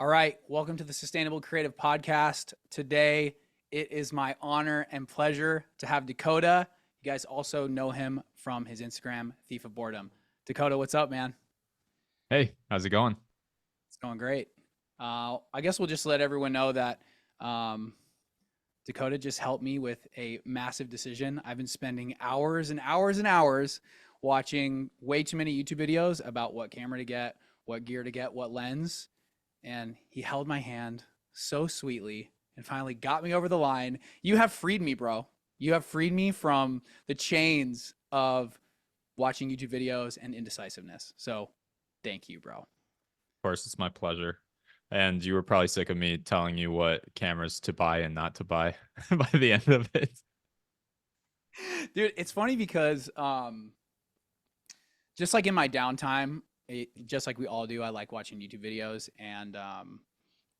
All right, welcome to the Sustainable Creative Podcast. Today, it is my honor and pleasure to have Dakota. You guys also know him from his Instagram, Thief of Boredom. Dakota, what's up, man? Hey, how's it going? It's going great. I guess we'll just let everyone know that um, Dakota just helped me with a massive decision. I've been spending hours and hours and hours watching way too many YouTube videos about what camera to get, what gear to get, what lens, and he held my hand so sweetly and finally got me over the line. You have freed me, bro. You have freed me from the chains of watching YouTube videos and indecisiveness. So thank you, bro. Of course, it's my pleasure. And you were probably sick of me telling you what cameras to buy and not to buy by the end of it. Dude, it's funny because just like in my downtime, just like we all do, I like watching YouTube videos and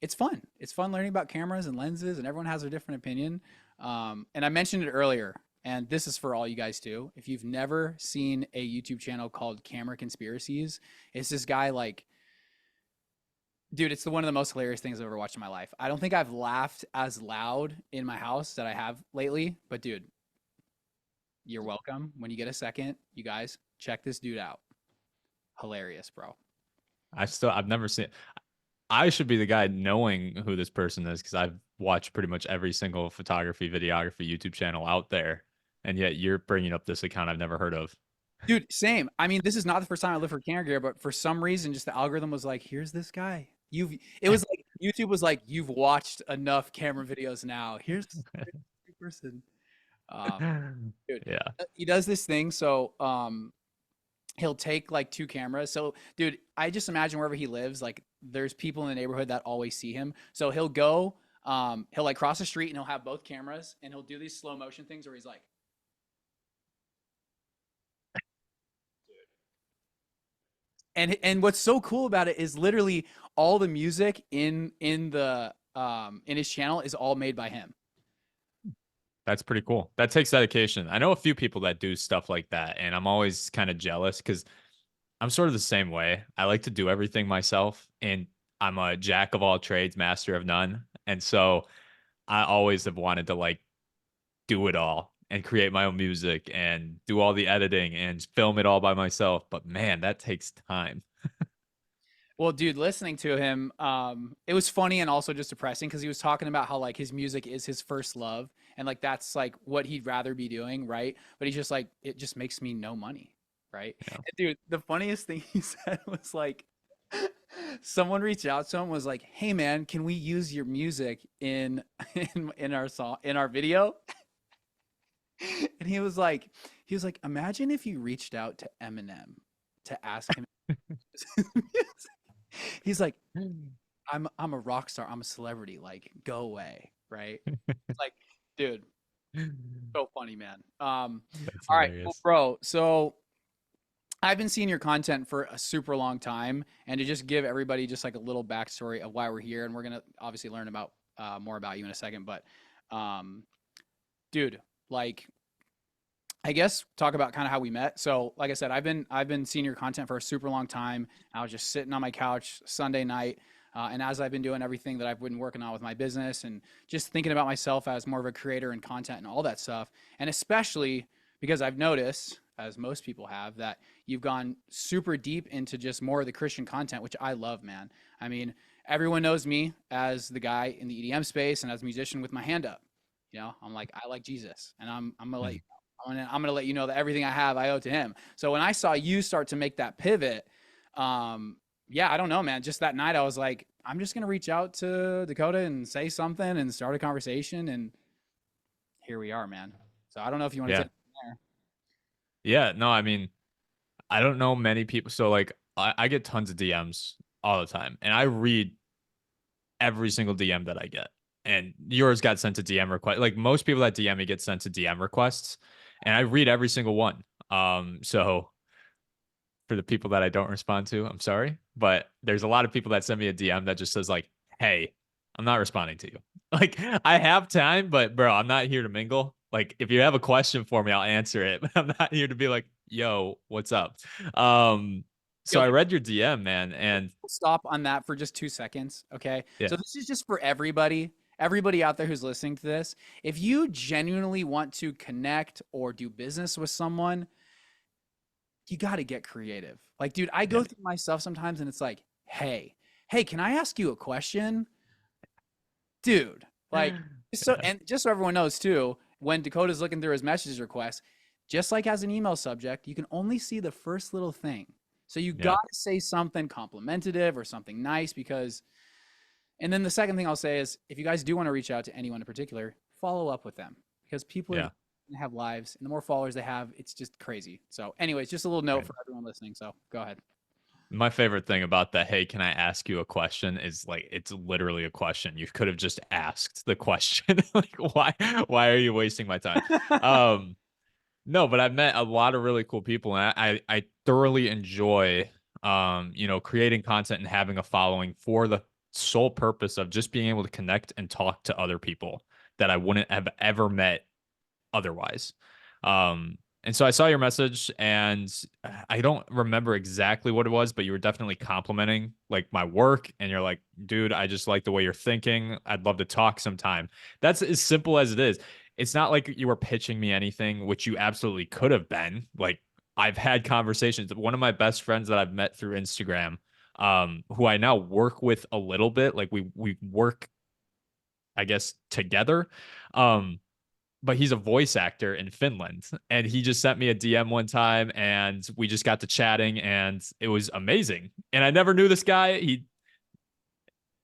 it's fun. It's fun learning about cameras and lenses, and everyone has a different opinion. And I mentioned it earlier, and this is for all you guys too. If you've never seen a YouTube channel called Camera Conspiracies, it's this guy like, dude, it's one of the most hilarious things I've ever watched in my life. I don't think I've laughed as loud in my house that I have lately, but dude, you're welcome. When you get a second, you guys check this dude out. Hilarious, bro. I've never seen. I should be the guy knowing who this person is because I've watched pretty much every single photography, videography YouTube channel out there, and yet you're bringing up this account I've never heard of. Dude, same. I mean, this is not the first time I looked for camera gear, but for some reason, just the algorithm was like, "Here's this guy. It was like YouTube was like, you've watched enough camera videos now. Here's this person." Um, dude, Yeah, he does this thing. So, he'll take like two cameras. So, dude, I just imagine wherever he lives, like there's people in the neighborhood that always see him. So he'll go, he'll like cross the street and he'll have both cameras and he'll do these slow motion things where he's like, and what's so cool about it is literally all the music in his channel is all made by him. that's pretty cool. That takes dedication. I know a few people that do stuff like that, and I'm always kind of jealous because I'm sort of the same way. I like to do everything myself, and I'm a jack of all trades, master of none. And so I always have wanted to like do it all and create my own music and do all the editing and film it all by myself. But man, that takes time. Well, dude, listening to him, it was funny and also just depressing because he was talking about how like his music is his first love and like that's like what he'd rather be doing, right? But he's just like, it just makes me no money, right? Yeah. And dude, the funniest thing he said was like, someone reached out to him was like, "Hey man, can we use your music in our song in our video?" And he was like, "Imagine if you reached out to Eminem to ask him." He's like, I'm a rock star. I'm a celebrity. Like, go away, right? It's like, dude, so funny, man. That's All right, well, hilarious. bro. So I've been seeing your content for a super long time, and to just give everybody just like a little backstory of why we're here, and we're gonna obviously learn about more about you in a second. But, um, dude, like, I guess talk about kind of how we met. So, like I said, I've been seeing your content for a super long time. I was just sitting on my couch Sunday night, and as I've been doing everything that I've been working on with my business and just thinking about myself as more of a creator and content and all that stuff, and especially because I've noticed, as most people have, that you've gone super deep into just more of the Christian content, which I love, man. I mean, everyone knows me as the guy in the EDM space and as a musician with my hand up. I'm like, I like Jesus, and I'm gonna let you Mhm. I'm gonna let you know that everything I have, I owe to him. So when I saw you start to make that pivot, yeah, I don't know, man. Just that night, I was like, I'm just gonna reach out to Dakota and say something and start a conversation, and here we are, man. So I don't know if you want to Yeah. take it from Yeah. No, I mean, I don't know many people. So like I get tons of DMs all the time and I read every single DM that I get. And yours got sent to DM request. Like most people that DM me get sent to DM requests, and I read every single one. So for the people that I don't respond to, I'm sorry, but there's a lot of people that send me a DM that just says like, "Hey, I'm not responding to you." Like I have time, but bro, I'm not here to mingle. Like if you have a question for me, I'll answer it. But I'm not here to be like, "Yo, what's up?" Um, So I read your DM, man, and Stop on that for just 2 seconds, okay? yeah, So this is just for everybody out there who's listening to this. If you genuinely want to connect or do business with someone, you got to get creative. Like, dude, I yeah, go through my stuff sometimes and it's like, hey, can I ask you a question? Dude, like, yeah, just so everyone knows too, when Dakota's looking through his messages requests, just like as an email subject, you can only see the first little thing. So you yeah, got to say something complimentative or something nice because, and then the second thing I'll say is if you guys do want to reach out to anyone in particular, follow up with them because people are yeah. going to have lives and the more followers they have, it's just crazy. So, anyways, just a little note Right. for everyone listening. So go ahead. My favorite thing about the "Hey, can I ask you a question?" is like it's literally a question. You could have just asked the question. Like, why are you wasting my time? Um, no, but I've met a lot of really cool people, and I thoroughly enjoy creating content and having a following for the sole purpose of just being able to connect and talk to other people that I wouldn't have ever met otherwise. And so I saw your message and I don't remember exactly what it was, but you were definitely complimenting like my work. And you're like, dude, I just like the way you're thinking. I'd love to talk sometime. That's as simple as it is. It's not like you were pitching me anything, which you absolutely could have been. Like I've had conversations. One of my best friends that I've met through Instagram, who I now work with a little bit, like we work, I guess, together. Um, but he's a voice actor in Finland. And he just sent me a DM one time and we just got to chatting and it was amazing. And I never knew this guy.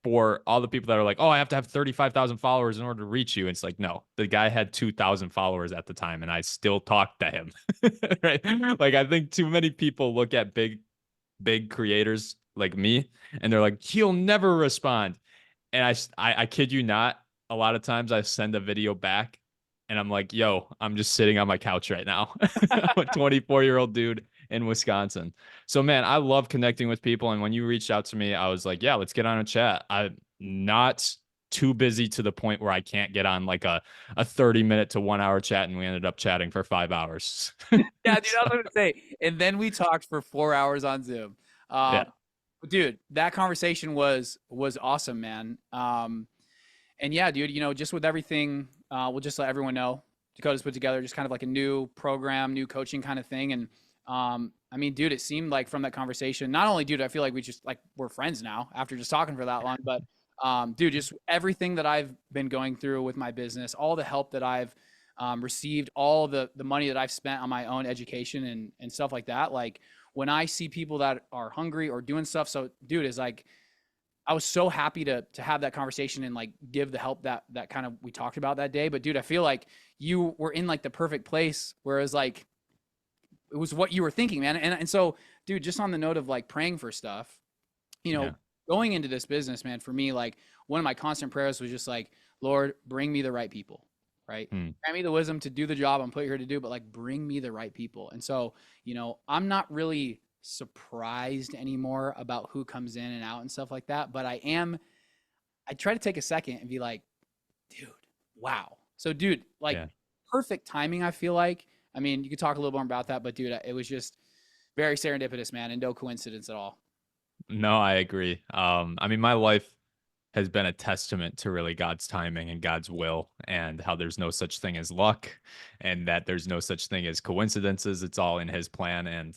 For all the people that are like, oh, I have to have 35,000 followers in order to reach you. It's like, no, the guy had 2,000 followers at the time and I still talked to him. Right. Like, I think too many people look at big creators like me and they're like, he'll never respond. And I kid you not, a lot of times I send a video back and I'm like, yo, I'm just sitting on my couch right now. I'm a 24-year-old dude in Wisconsin. So man, I love connecting with people. And when you reached out to me, I was like, yeah, let's get on a chat. I'm not too busy to the point where I can't get on like a 30-minute to 1 hour chat. And we ended up chatting for 5 hours. Yeah, dude, I was So, going to say. And then we talked for 4 hours on Zoom. yeah. Dude, that conversation was awesome, man. And yeah, dude, just with everything, we'll just let everyone know Dakota's put together just kind of like a new program, new coaching kind of thing. And I mean, dude, it seemed like from that conversation, not only, dude, I feel like we're friends now after just talking for that long, but dude, just everything that I've been going through with my business, all the help that I've received, all the money that I've spent on my own education and stuff like that. Like when I see people that are hungry or doing stuff, so dude, is like I was so happy to have that conversation and like give the help that kind of we talked about that day. But dude, I feel like you were in like the perfect place, whereas like it was what you were thinking, man. And so, dude, just on the note of like praying for stuff, you know, Yeah. going into this business, man, for me, like one of my constant prayers was just like, Lord, bring me the right people, right? Hmm. Grant me the wisdom to do the job I'm put here to do, but like bring me the right people. And so, I'm not really surprised anymore about who comes in and out and stuff like that, but I try to take a second and be like, dude, wow. So, dude, like Yeah. perfect timing, I feel like. I mean, you could talk a little more about that, but dude, it was just very serendipitous, man, and no coincidence at all. No, I agree. I mean, my life has been a testament to really God's timing and God's will, and how there's no such thing as luck, and that there's no such thing as coincidences. It's all in His plan. And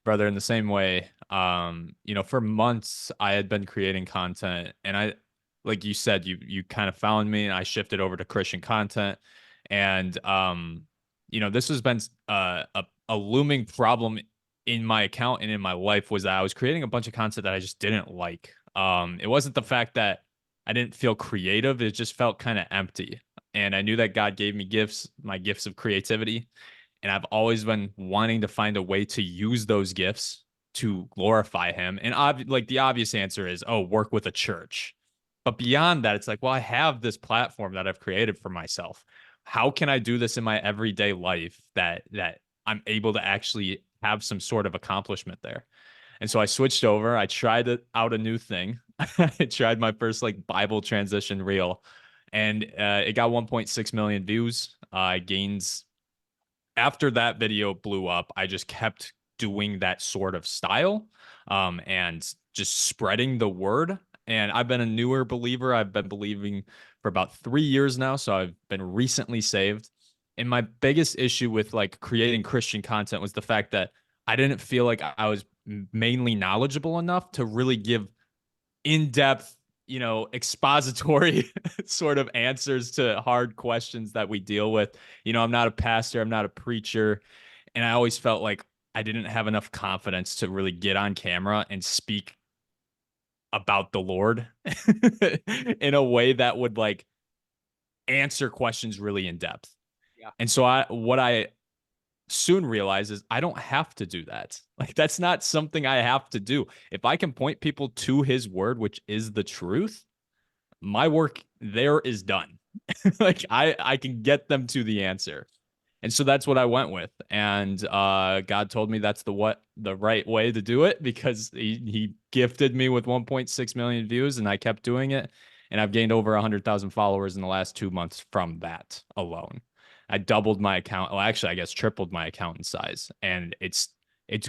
brother, in the same way, for months I had been creating content, and like you said, you kind of found me, and I shifted over to Christian content, and this has been a looming problem in my account and in my life was that I was creating a bunch of content that I just didn't like. It wasn't the fact that I didn't feel creative, it just felt kind of empty. And I knew that God gave me gifts, my gifts of creativity, and I've always been wanting to find a way to use those gifts to glorify him. And like the obvious answer is, oh, work with a church. But beyond that, it's like, well, I have this platform that I've created for myself. How can I do this in my everyday life that I'm able to actually have some sort of accomplishment there? And so I switched over. I tried out a new thing. I tried my first like Bible transition reel, and it got 1.6 million views. I gained after that video blew up, I just kept doing that sort of style, and just spreading the word. And I've been a newer believer. I've been believing for about 3 years now. So I've been recently saved. And my biggest issue with like creating Christian content was the fact that I didn't feel like I was mainly knowledgeable enough to really give in-depth, expository sort of answers to hard questions that we deal with. I'm not a pastor, I'm not a preacher, and I always felt like I didn't have enough confidence to really get on camera and speak about the Lord in a way that would like answer questions really in depth. Yeah. And so what I soon realized is I don't have to do that. Like that's not something I have to do. If I can point people to his word, which is the truth, my work there is done. Like I can get them to the answer. And so that's what I went with. And God told me that's the right way to do it, because he gifted me with 1.6 million views, and I kept doing it. And I've gained over 100,000 followers in the last 2 months from that alone. I doubled my account. Well, actually, I guess tripled my account in size. And it's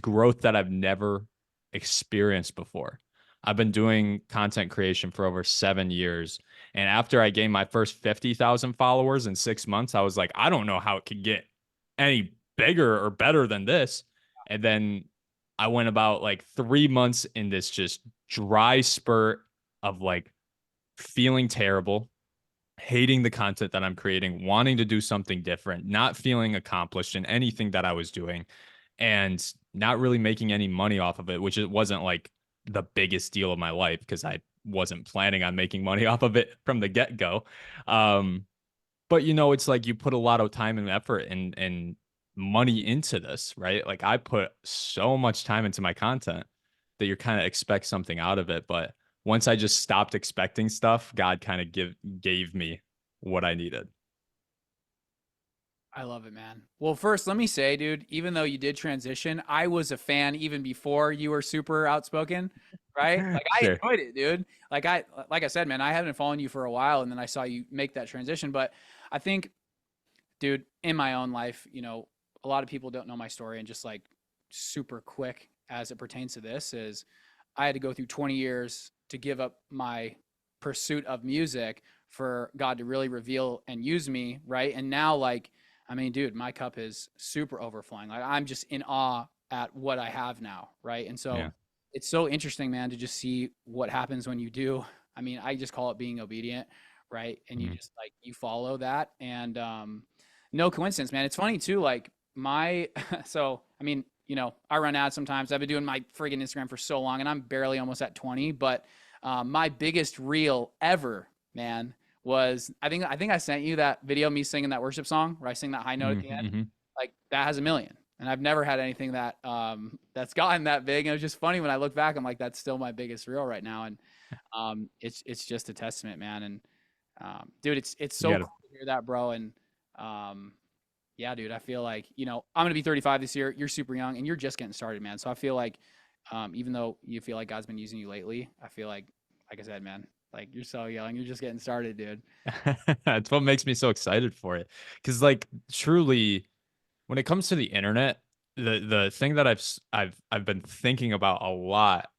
growth that I've never experienced before. I've been doing content creation for over 7 years. And after I gained my first 50,000 followers in 6 months, I was like, I don't know how it could get any bigger or better than this. And then I went about like 3 months in this just dry spurt of like feeling terrible, hating the content that I'm creating, wanting to do something different, not feeling accomplished in anything that I was doing, and not really making any money off of it, which it wasn't like the biggest deal of my life because I wasn't planning on making money off of it from the get-go. But it's like you put a lot of time and effort and money into this, right? Like I put so much time into my content that you kind of expect something out of it. But once I just stopped expecting stuff, God kind of gave me what I needed. I love it, man. Well, first, let me say, dude, even though you did transition, I was a fan even before you were super outspoken, right? Like I Sure. enjoyed it, dude. Like I said, man, I haven't followed you for a while, and then I saw you make that transition. But I think, dude, in my own life, a lot of people don't know my story, and just like super quick as it pertains to this is I had to go through 20 years to give up my pursuit of music for God to really reveal and use me, right? And now, like, I mean, dude, my cup is super overflowing. Like, I'm just in awe at what I have now, right? And so Yeah. it's so interesting, man, to just see what happens when you do. I mean, I just call it being obedient, right? And you Mhm. just like you follow that, and no coincidence, man. It's funny too, like my so I mean, I run ads sometimes. I've been doing my friggin' Instagram for so long, and I'm barely almost at 20. But my biggest reel ever, man, was I think I sent you that video of me singing that worship song where I sing that high note at the end. Mhm. Like that has 1 million, and I've never had anything that that's gotten that big. And it was just funny when I look back. I'm like, that's still my biggest reel right now, and it's just a testament, man. And dude, it's You so got to cool to hear that, bro. And yeah, dude, I feel like, I'm going to be 35 this year. You're super young and you're just getting started, man. So I feel like, even though you feel like God's been using you lately, I feel like I said, man, like you're so young. You're just getting started, dude. That's what makes me so excited for it. Because like truly, when it comes to the internet, the thing that I've been thinking about a lot,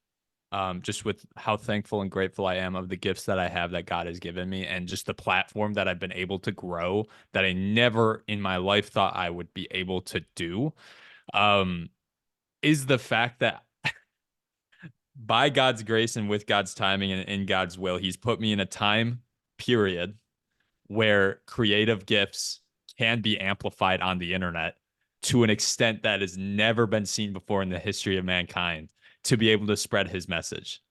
just with how thankful and grateful I am of the gifts that I have that God has given me, and just the platform that I've been able to grow that I never in my life thought I would be able to do, um, is the fact that by God's grace and with God's timing and in God's will, He's put me in a time period where creative gifts can be amplified on the internet to an extent that has never been seen before in the history of mankind, to be able to spread his message.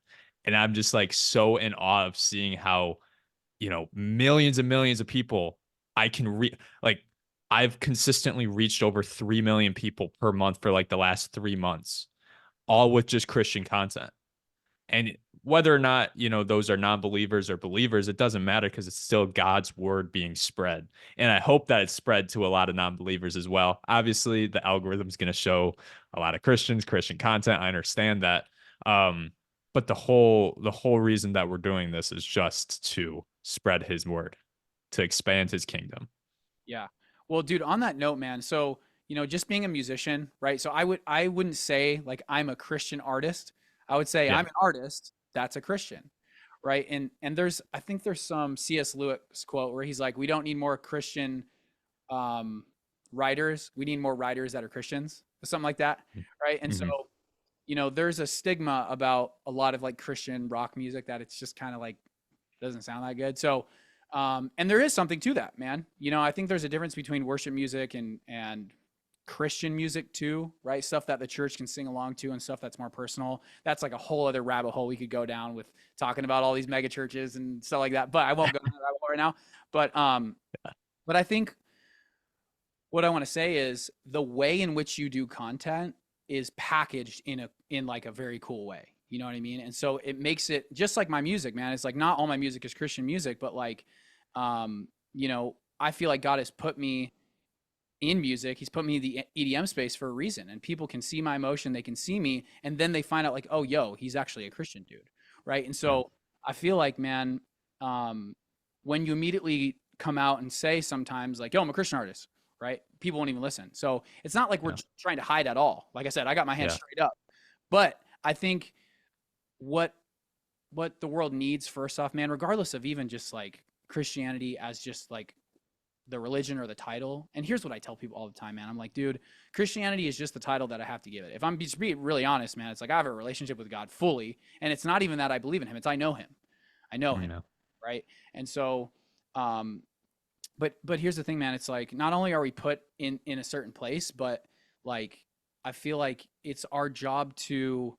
And I'm just like so in awe of seeing how, millions and millions of people I can like I've consistently reached over 3 million people per month for like the last 3 months, all with just Christian content. And whether or not, those are non-believers or believers, it doesn't matter because it's still God's word being spread. And I hope that it's spread to a lot of non-believers as well. Obviously, the algorithm's going to show a lot of Christians, Christian content. I understand that. But the whole reason that we're doing this is just to spread his word, to expand his kingdom. Yeah. Well, dude, on that note, man, so just being a musician, right? So I wouldn't say like I'm a Christian artist. I would say Yeah. I'm an artist that's a Christian, right? And I think there's some C.S. Lewis quote where he's like, we don't need more Christian um, writers. We need more writers that are Christians, or something like that, right? And so Mm-hmm. there's a stigma about a lot of like Christian rock music that it's just kind of like doesn't sound that good. So, and there is something to that, man. I think there's a difference between worship music and Christian music too, right? Stuff that the church can sing along to and stuff that's more personal. That's like a whole other rabbit hole we could go down with talking about all these mega churches and stuff like that. But I won't go down that rabbit hole right now. But I think what I want to say is the way in which you do content is packaged in like a very cool way. You know what I mean? And so it makes it just like my music, man. It's like not all my music is Christian music, but like, I feel like God has put me in music. He's put me in the EDM space for a reason, and people can see my emotion. They can see me, and then they find out like, oh, yo, he's actually a Christian dude, right? And Yeah. so I feel like, man, when you immediately come out and say sometimes like, yo, I'm a Christian artist, right? People won't even listen. So it's not like we're Yeah. trying to hide at all. Like I said, I got my hands Yeah. straight up, but I think what the world needs first off, man, regardless of even just like Christianity as just like the religion or the title. And here's what I tell people all the time, man. I'm like, dude, Christianity is just the title that I have to give it. If I'm just being really honest, man, it's like I have a relationship with God fully, and it's not even that I believe in him. It's I know him. I know him, Yeah. right? And so but here's the thing, man. It's like not only are we put in a certain place, but like I feel like it's our job to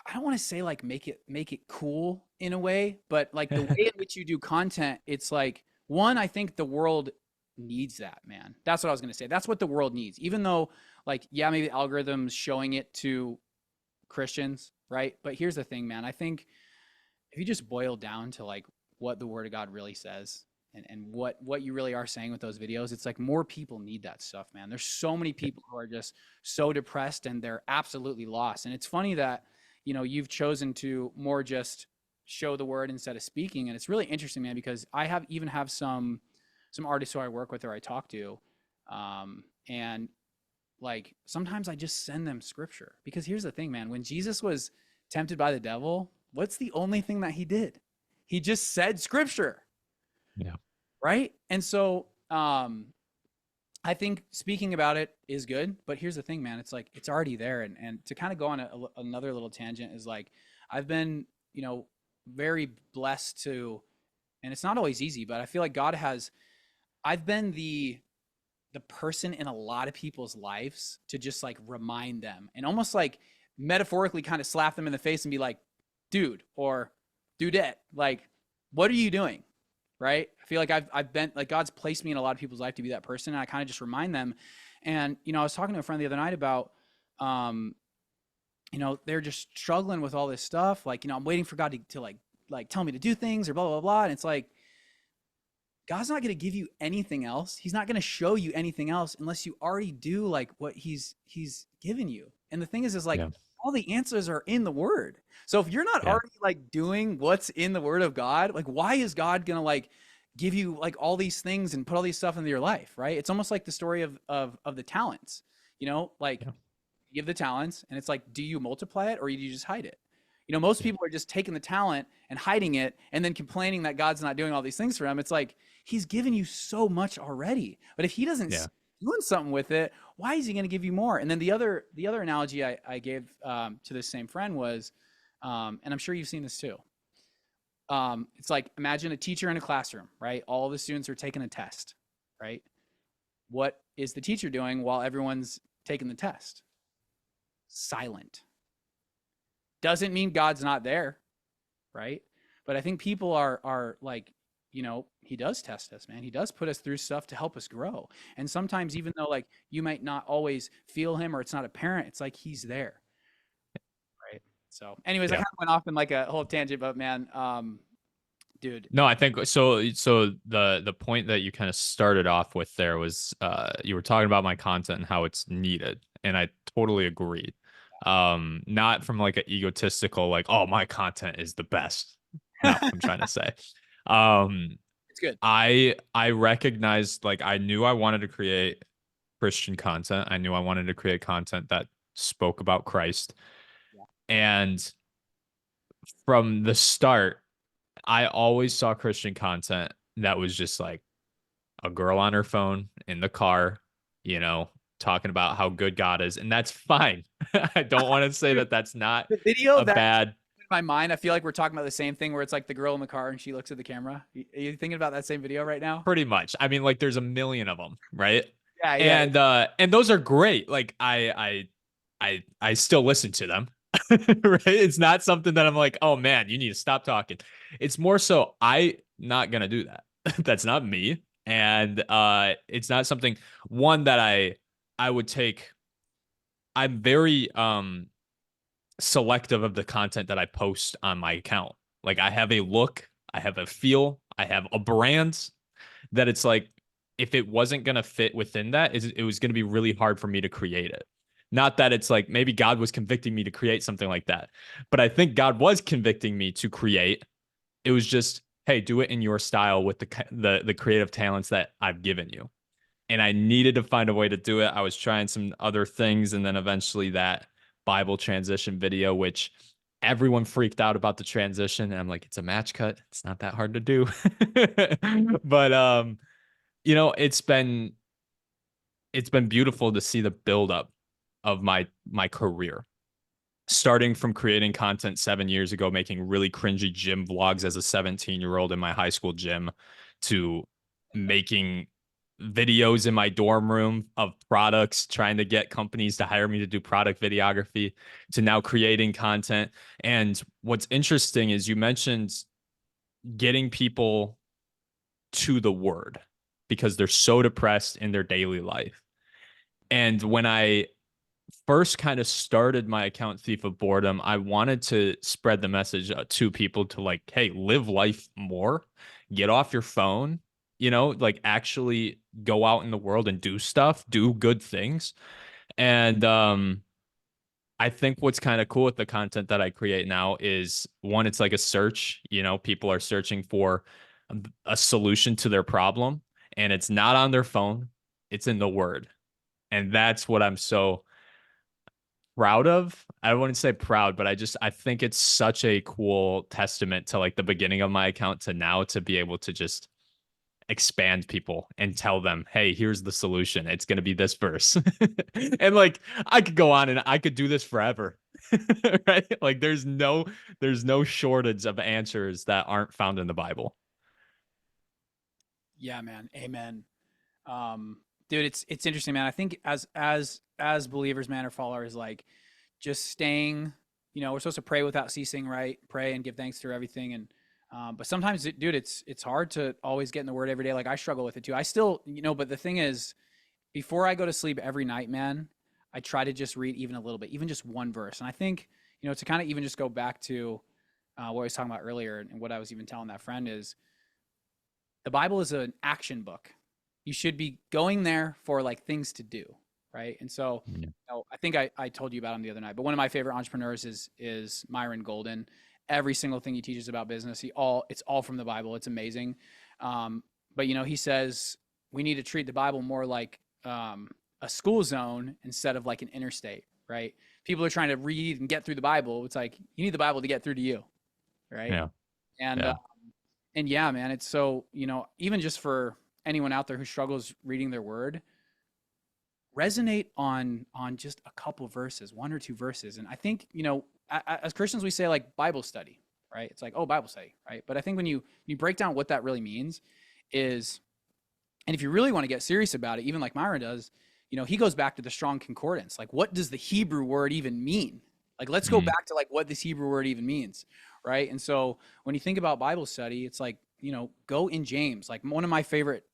I don't want to say like make it cool in a way, but like the way in which you do content, it's like one, I think the world needs that, man. That's what I was gonna say. That's what the world needs. Even though, like, yeah, maybe the algorithms showing it to Christians, right? But here's the thing, man. I think if you just boil down to like what the Word of God really says and what you really are saying with those videos, it's like more people need that stuff, man. There's so many people who are just so depressed and they're absolutely lost. And it's funny that you've chosen to more just show the word instead of speaking. And it's really interesting, man, because I have some artists who I work with or I talk to, and like sometimes I just send them scripture because here's the thing, man. When Jesus was tempted by the devil, what's the only thing that he did? He just said scripture, Yeah. right? And so I think speaking about it is good, but here's the thing, man. It's like it's already there, and to kind of go on another little tangent is like I've been, very blessed to, and it's not always easy, but I feel like God has. I've been the person in a lot of people's lives to just like remind them and almost like metaphorically kind of slap them in the face and be like, dude or dudette, like, what are you doing? Right? I feel like I've been like God's placed me in a lot of people's life to be that person, and I kind of just remind them. And I was talking to a friend the other night about, they're just struggling with all this stuff. Like, I'm waiting for God to like tell me to do things or blah blah blah. And it's like God's not going to give you anything else. He's not going to show you anything else unless you already do like what he's given you. And the thing is like Yeah. all the answers are in the word. So if you're not Yeah. already like doing what's in the word of God, like why is God going to like give you like all these things and put all these stuff into your life, right? It's almost like the story of the talents. Like Yeah. you give the talents and it's like, do you multiply it or do you just hide it? Most Yeah. people are just taking the talent and hiding it and then complaining that God's not doing all these things for them. It's like he's given you so much already. But if he doesn't Yeah. doing something with it, why is he going to give you more? And then the other analogy I gave to this same friend was, and I'm sure you've seen this too. It's like imagine a teacher in a classroom, right? All the students are taking a test, right? What is the teacher doing while everyone's taking the test? Silent. Doesn't mean God's not there, right? But I think people are like, he does test us, man. He does put us through stuff to help us grow. And sometimes even though like you might not always feel him or it's not apparent, it's like he's there. Right. So anyways, I Yeah. kind of went off in like a whole tangent, but man, dude. No, I think so. So the point that you kind of started off with there was you were talking about my content and how it's needed, and I totally agree. Not from like an egotistical like, oh, my content is the best. Not what I'm trying to say. Um, It's good. I recognized like I knew I wanted to create Christian content. I knew I wanted to create content that spoke about Christ. And from the start, I always saw Christian content that was just like a girl on her phone in the car, you know, talking about how good God is. And that's fine. I don't want to say Dude, that that's not the video a that bad, in my mind, I feel like we're talking about the same thing where it's like the girl in the car and she looks at the camera. Are you thinking about that same video right now? pretty much. I mean, like there's a million of them, right? Yeah, yeah. And those are great. Like I still listen to them. Right? It's not something that I'm like, oh man, you need to stop talking. It's more so I not gonna do that. That's not me. And it's not something one that I would take. I'm very selective of the content that I post on my account. Like I have a look, I have a feel, I have a brand that it's like if it wasn't going to fit within that, it was going to be really hard for me to create it. Not that it's like maybe God was convicting me to create something like that, but I think God was convicting me to create. It was just, hey, do it in your style with the creative talents that I've given you. And I needed to find a way to do it. I was trying some other things, and then eventually that Bible transition video, which everyone freaked out about the transition. And I'm like, it's a match cut. It's not that hard to do. But you know, it's been beautiful to see the buildup of my career. Starting from creating content 7 years ago, making really cringy gym vlogs as a 17-year-old in my high school gym, to making videos in my dorm room of products, trying to get companies to hire me to do product videography, to now creating content. And what's interesting is you mentioned getting people to the word because they're so depressed in their daily life. And when I first kind of started my account Thief of Boredom, I wanted to spread the message to people to like, hey, live life more, get off your phone, you know, like actually go out in the world and do stuff, do good things. And I think what's kind of cool with the content that I create now is one, it's like a search, you know, people are searching for a solution to their problem, and it's not on their phone, it's in the word. And that's what I'm so proud of. I wouldn't say proud, but I think it's such a cool testament to like the beginning of my account to now, to be able to just expand people and tell them, hey, here's the solution. It's going to be this verse. And like I could go on and I could do this forever. Right? Like there's no shortage of answers that aren't found in the Bible. Yeah, man. Amen. Dude, it's interesting, man. I think as believers, man, or followers, like just staying, we're supposed to pray without ceasing, right? Pray and give thanks through everything. And but sometimes, dude, it's hard to always get in the word every day. Like I struggle with it too. I still, but the thing is, before I go to sleep every night, man, I try to just read even a little bit, even just one verse. And I think, to kind of even just go back to what I was talking about earlier, and what I was even telling that friend is, the Bible is an action book. You should be going there for like things to do, right? And so, Yeah. I think I told you about him the other night, but one of my favorite entrepreneurs is Myron Golden. Every single thing he teaches about business, it's all from the Bible. It's amazing. But he says we need to treat the Bible more like a school zone instead of like an interstate, right? People are trying to read and get through the Bible. It's like you need the Bible to get through to you, right? Yeah. And Yeah. and yeah, man, it's so, even just for anyone out there who struggles reading their word, resonate on just a couple verses, one or two verses. And I think, as Christians, we say like Bible study, right? It's like, oh, Bible study, right? But I think when you break down what that really means is, and if you really want to get serious about it, even like Myron does, he goes back to the Strong Concordance. Like, what does the Hebrew word even mean? Like, let's go Mm. back to like what this Hebrew word even means, right? And so when you think about Bible study, it's like, go in James. Like one of my favorite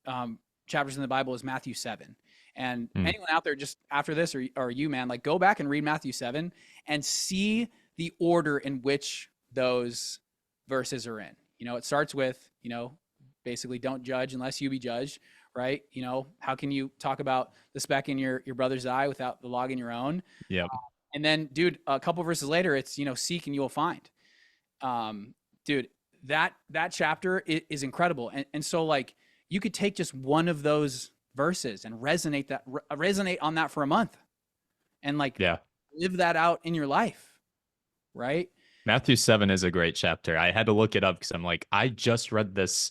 chapters in the Bible is Matthew 7. And Mm. anyone out there just after this, or you, man, like go back and read Matthew 7 and see the order in which those verses are in. It starts with, basically don't judge unless you be judged, right? How can you talk about the speck in your brother's eye without the log in your own? Yep. And then, dude, a couple verses later, it's, seek and you will find. Dude, that chapter is incredible. And so like you could take just one of those verses and resonate on that for a month and like Yeah. live that out in your life, right? Matthew 7 is a great chapter. I had to look it up because I'm like, I just read this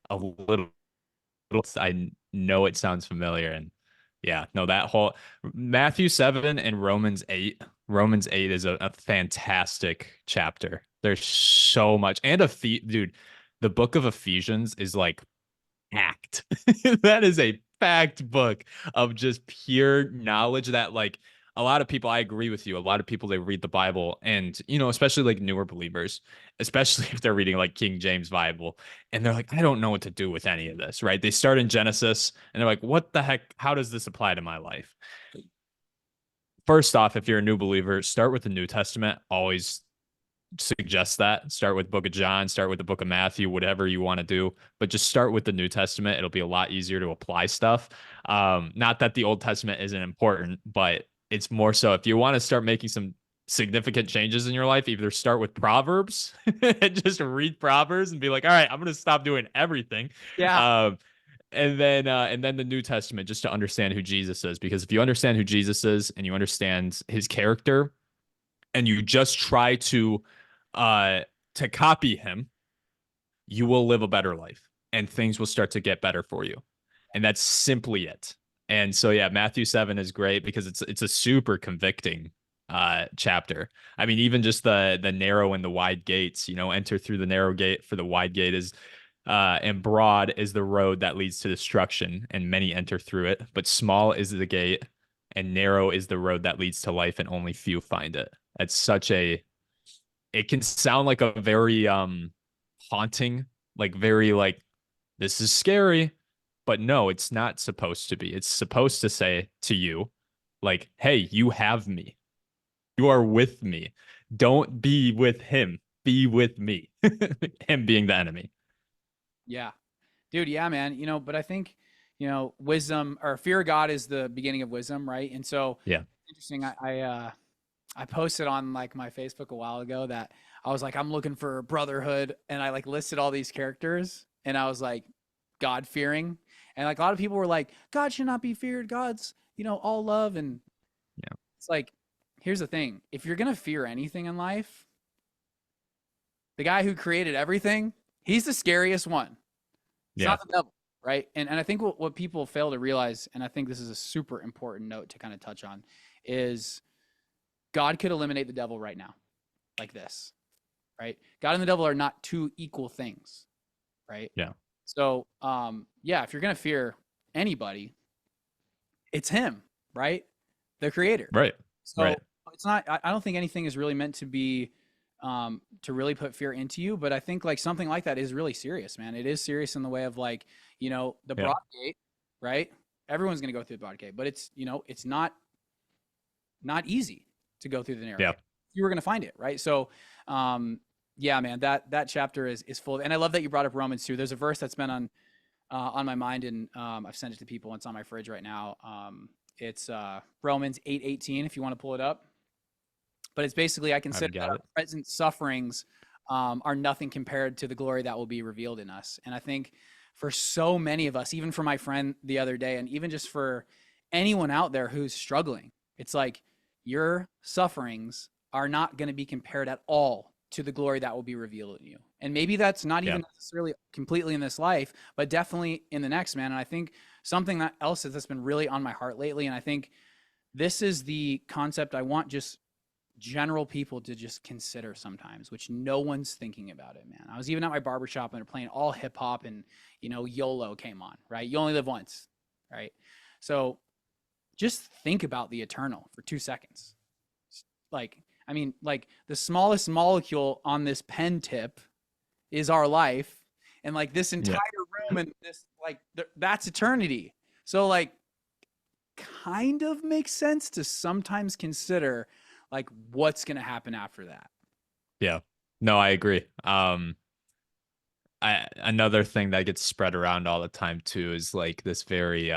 a little. I know it sounds familiar. And yeah, no, that whole Matthew 7 and Romans 8. Romans 8 is a fantastic chapter. There's so much. And dude, the book of Ephesians is like packed. That is a packed book of just pure knowledge that like a lot of people, I agree with you. A lot of people, they read the Bible and, especially like newer believers, especially if they're reading like King James Bible, and they're like, I don't know what to do with any of this, right? They start in Genesis and they're like, what the heck? How does this apply to my life? First off, if you're a new believer, start with the New Testament. Always suggest that. Start with book of John, start with the book of Matthew, whatever you want to do, but just start with the New Testament. It'll be a lot easier to apply stuff. Not that the Old Testament isn't important, but it's more so if you want to start making some significant changes in your life, either start with Proverbs and just read Proverbs and be like, all right, I'm going to stop doing everything. Yeah. And then the New Testament, just to understand who Jesus is, because if you understand who Jesus is and you understand his character and you just try to copy him, you will live a better life and things will start to get better for you. And that's simply it. And so yeah, Matthew 7 is great because it's a super convicting chapter. I mean, even just the narrow and the wide gates, enter through the narrow gate, for the wide gate is and broad is the road that leads to destruction, and many enter through it. But small is the gate, and narrow is the road that leads to life, and only few find it. That's such a. It can sound like a very haunting, like very like this is scary, but no, it's not supposed to be. It's supposed to say to you, like, hey, you have me. You are with me. Don't be with him. Be with me. Him being the enemy. Yeah. Dude, yeah, man. But I think, wisdom or fear of God is the beginning of wisdom, right? And so Yeah. interesting. I posted on like my Facebook a while ago that I was like, I'm looking for brotherhood, and I like listed all these characters, and I was like, God fearing, and like a lot of people were like, God should not be feared. God's all love, and Yeah. it's like, here's the thing: if you're gonna fear anything in life, the guy who created everything, he's the scariest one. It's Yeah. not the devil, right? And I think what people fail to realize, and I think this is a super important note to kind of touch on, is God could eliminate the devil right now, like this, right? God and the devil are not two equal things, right? Yeah. So, yeah, if you're gonna fear anybody, it's him, right? The creator. Right. So Right. it's not. I don't think anything is really meant to be to really put fear into you. But I think like something like that is really serious, man. It is serious in the way of like, the Yeah. broad gate, right? Everyone's going to go through the broad gate, but it's, it's not easy to go through the narrow Yeah. gate. You were going to find it, right? So, yeah, man, that chapter is full. And I love that you brought up Romans 2. There's a verse that's been on my mind, and I've sent it to people. It's on my fridge right now. It's Romans 8:18 if you want to pull it up. But it's basically, I consider that our present sufferings are nothing compared to the glory that will be revealed in us. And I think for so many of us, even for my friend the other day, and even just for anyone out there who's struggling, it's like your sufferings are not going to be compared at all to the glory that will be revealed in you. And maybe that's not even necessarily completely in this life, but definitely in the next, man. And I think something else that's been really on my heart lately, and I think this is the concept I want just general people to just consider sometimes, which no one's thinking about it, man. I was even at my barbershop and they're playing all hip hop, and YOLO came on, right? You only live once, right? So just think about the eternal for 2 seconds. Like the smallest molecule on this pen tip is our life, and like this entire room and this that's eternity. So like kind of makes sense to sometimes consider like what's going to happen after that. Yeah. No, I agree. Another thing that gets spread around all the time too is like this very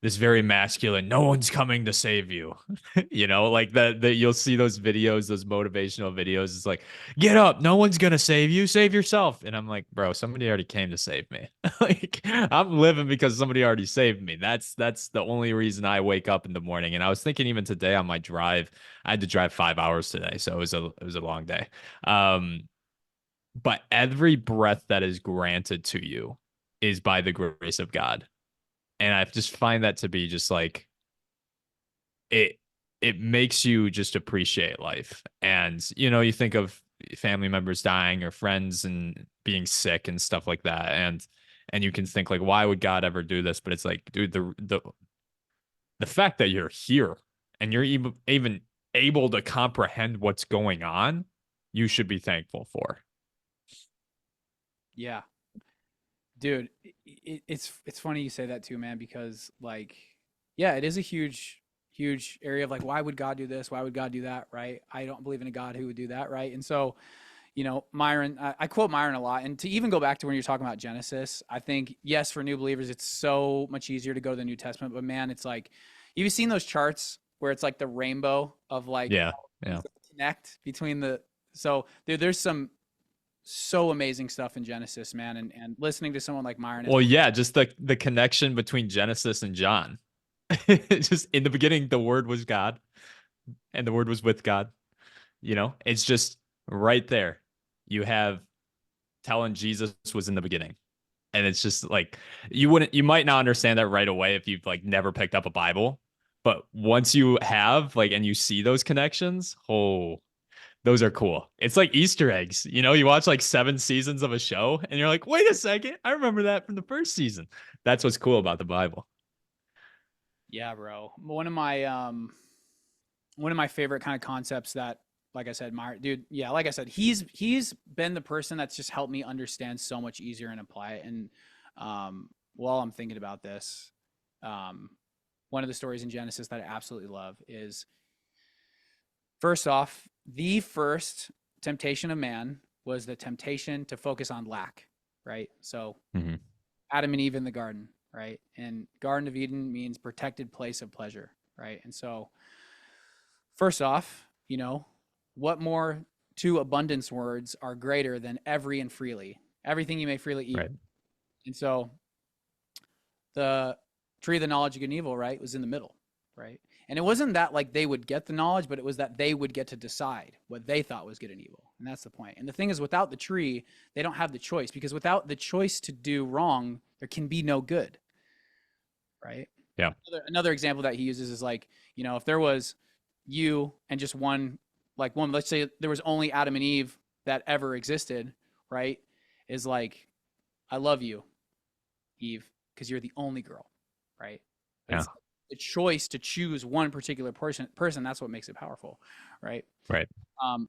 this very masculine, no one's coming to save you. You know, like that you'll see those videos, those motivational videos. It's like, get up, no one's gonna save you, save yourself. And I'm like, bro, somebody already came to save me. Like I'm living because somebody already saved me. That's the only reason I wake up in the morning. And I was thinking even today on my drive, I had to drive 5 hours today. So it was a long day. But every breath that is granted to you is by the grace of God. And I just find that to be just like it it makes you just appreciate life. And you think of family members dying or friends and being sick and stuff like that. And you can think like, why would God ever do this? But it's like, dude, the fact that you're here and you're even able to comprehend what's going on, you should be thankful for. Yeah, dude, it's funny you say that too, man, because like, yeah, it is a huge area of like, why would God do this? Why would God do that? Right? I don't believe in a God who would do that, right? And so, Myron, I quote Myron a lot, and to even go back to when you're talking about Genesis, I think yes, for new believers, it's so much easier to go to the New Testament, but man, it's like, you've seen those charts where it's like the rainbow of like Yeah. all the things Yeah. that connect between the so there's some so amazing stuff in Genesis, man, and listening to someone like Myron as Well, well. yeah, just the connection between Genesis and John. Just in the beginning, the word was God, and the word was with God. It's just right there. You have telling Jesus was in the beginning. And it's just like you might not understand that right away if you've like never picked up a Bible. But once you have, like, and you see those connections, oh, those are cool. It's like Easter eggs. You watch like 7 seasons of a show and you're like, wait a second, I remember that from the first season. That's what's cool about the Bible. Yeah, bro. One of my favorite kind of concepts that, like I said, Myron, dude, yeah, like I said, he's been the person that's just helped me understand so much easier and apply it. And while I'm thinking about this, um, one of the stories in Genesis that I absolutely love is, first off, the first temptation of man was the temptation to focus on lack, right? So Hmm. Adam and Eve in the garden, right? And Garden of Eden means protected place of pleasure, right? And so, first off, what more two abundance words are greater than every and freely? Everything you may freely eat. Right. And so the tree of the knowledge of good and evil, right, was in the middle, right? And it wasn't that like they would get the knowledge, but it was that they would get to decide what they thought was good and evil. And that's the point. And the thing is, without the tree, they don't have the choice, because without the choice to do wrong, there can be no good, right? Yeah. Another example that he uses is like, if there was you and just one, like one, let's say there was only Adam and Eve that ever existed, right? Is like, I love you, Eve, because you're the only girl, right? But Yeah. it's the choice to choose one particular person. That's what makes it powerful, right? Right.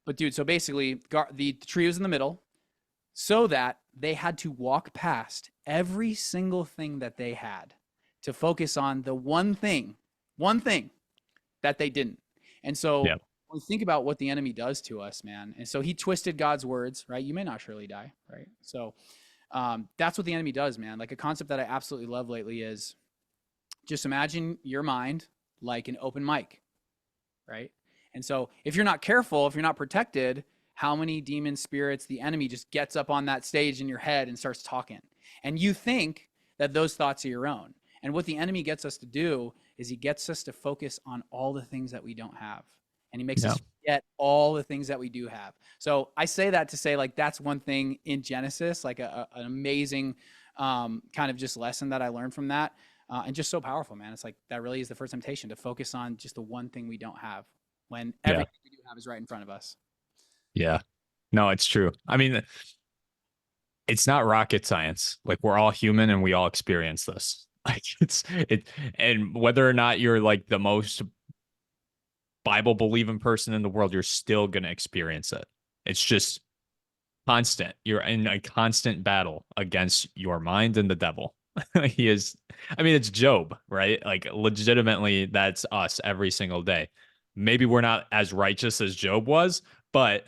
But dude, so basically, the tree was in the middle, so that they had to walk past every single thing that they had to focus on the one thing that they didn't. And so Yeah. when we think about what the enemy does to us, man, and so he twisted God's words, right? You may not surely die, right? So that's what the enemy does, man. Like, a concept that I absolutely love lately is, just imagine your mind like an open mic, right? And so if you're not careful, if you're not protected, how many demon spirits, the enemy just gets up on that stage in your head and starts talking. And you think that those thoughts are your own. And what the enemy gets us to do is he gets us to focus on all the things that we don't have. And he makes Yeah. us forget all the things that we do have. So I say that to say, like, that's one thing in Genesis, like an amazing kind of just lesson that I learned from that. And just so powerful, man. It's like, that really is the first temptation, to focus on just the one thing we don't have, when Yeah. everything we do have is right in front of us. Yeah. No, it's true. I mean, it's not rocket science. Like we're all human and we all experience this. Like and whether or not you're like the most Bible believing person in the world, you're still gonna experience it. It's just constant. You're in a constant battle against your mind and the devil. He is, I mean, it's Job, right? Like legitimately, that's us every single day. Maybe we're not as righteous as Job was, but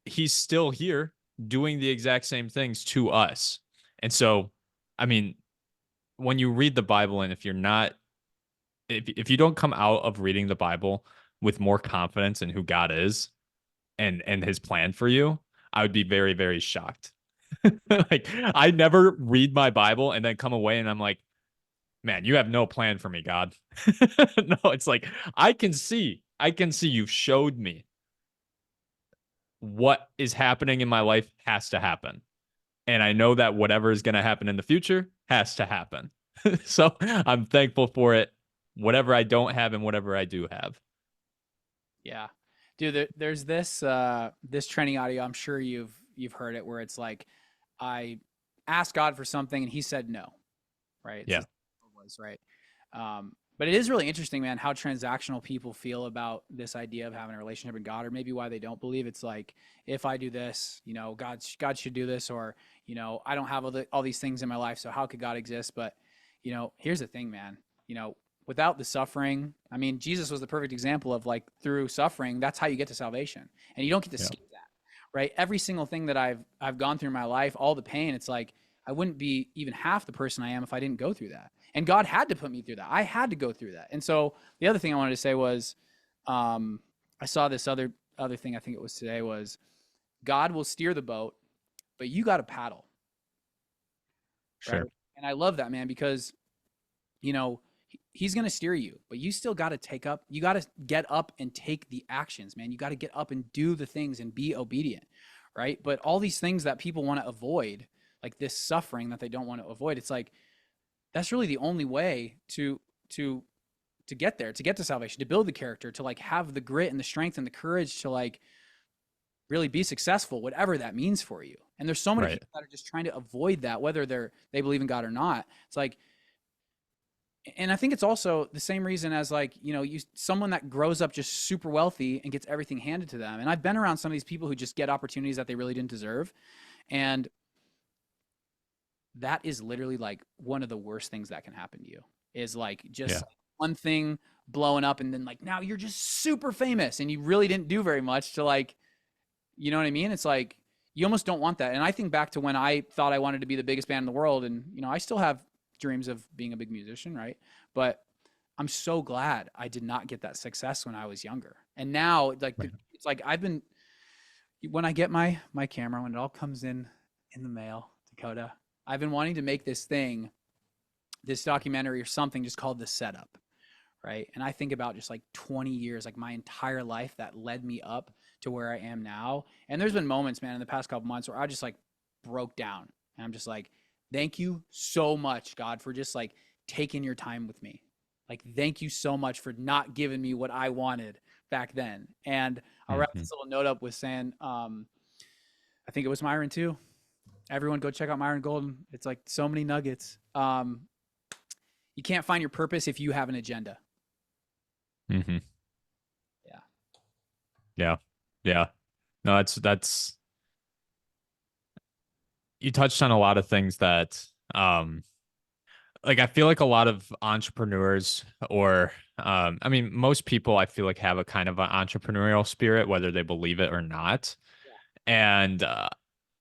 he's still here doing the exact same things to us. And so, I mean, when you read the Bible, and if you're not, if you don't come out of reading the Bible with more confidence in who God is and his plan for you, I would be very, very shocked. Like, I never read my Bible and then come away and I'm like, man, you have no plan for me, God. No, it's like, I can see you've showed me what is happening in my life has to happen. And I know that whatever is going to happen in the future has to happen. So I'm thankful for it, whatever I don't have and whatever I do have. Yeah. Dude, there's this this trending audio, I'm sure you've heard it, where it's like I asked God for something and he said no, right? It's Yeah. just it was, right? But it is really interesting, man, how transactional people feel about this idea of having a relationship with God, or maybe why they don't believe. It's like, if I do this, you know, God should do this, or, you know, I don't have all these things in my life, so how could God exist? But, you know, here's the thing, man, you know, without the suffering, I mean, Jesus was the perfect example of, like, through suffering, that's how you get to salvation. And you don't get to Yeah. skip that, right? Every single thing that I've gone through in my life, all the pain, it's like I wouldn't be even half the person I am if I didn't go through that. And God had to put me through that. I had to go through that. And so the other thing I wanted to say was, I saw this other thing. I think it was today, was God will steer the boat, but you got to paddle, right? Sure. And I love that, man, because, you know, he's going to steer you, but you still got to you got to get up and take the actions, man. You got to get up and do the things and be obedient, right? But all these things that people want to avoid, like this suffering that they don't want to avoid, it's like, that's really the only way to get there, to get to salvation, to build the character, to like have the grit and the strength and the courage to like really be successful, whatever that means for you. And there's so many Right. people that are just trying to avoid that, whether they believe in God or not. It's like, and I think it's also the same reason as, like, you know, someone that grows up just super wealthy and gets everything handed to them. And I've been around some of these people who just get opportunities that they really didn't deserve. And that is literally like one of the worst things that can happen to you, is like Yeah. just one thing blowing up and then like now you're just super famous and you really didn't do very much to, like, you know what I mean? It's like you almost don't want that. And I think back to when I thought I wanted to be the biggest band in the world, and, you know, I still have dreams of being a big musician, right? But I'm so glad I did not get that success when I was younger. And now, like, Right. it's like when I get my camera, when it all comes in the mail, Dakota, I've been wanting to make this documentary or something just called The Setup, right? And I think about just like 20 years, like my entire life that led me up to where I am now. And there's been moments, man, in the past couple months where I just like broke down. And I'm just like, thank you so much, God, for just like taking your time with me. Like, thank you so much for not giving me what I wanted back then. And I'll wrap Hmm. this little note up with saying, I think it was Myron too. Everyone go check out Myron Golden. It's like so many nuggets. You can't find your purpose if you have an agenda. Hmm. Yeah. Yeah. Yeah. No, that's you touched on a lot of things that like, I feel like a lot of entrepreneurs, or I mean, most people, I feel like, have a kind of an entrepreneurial spirit, whether they believe it or not. Yeah. And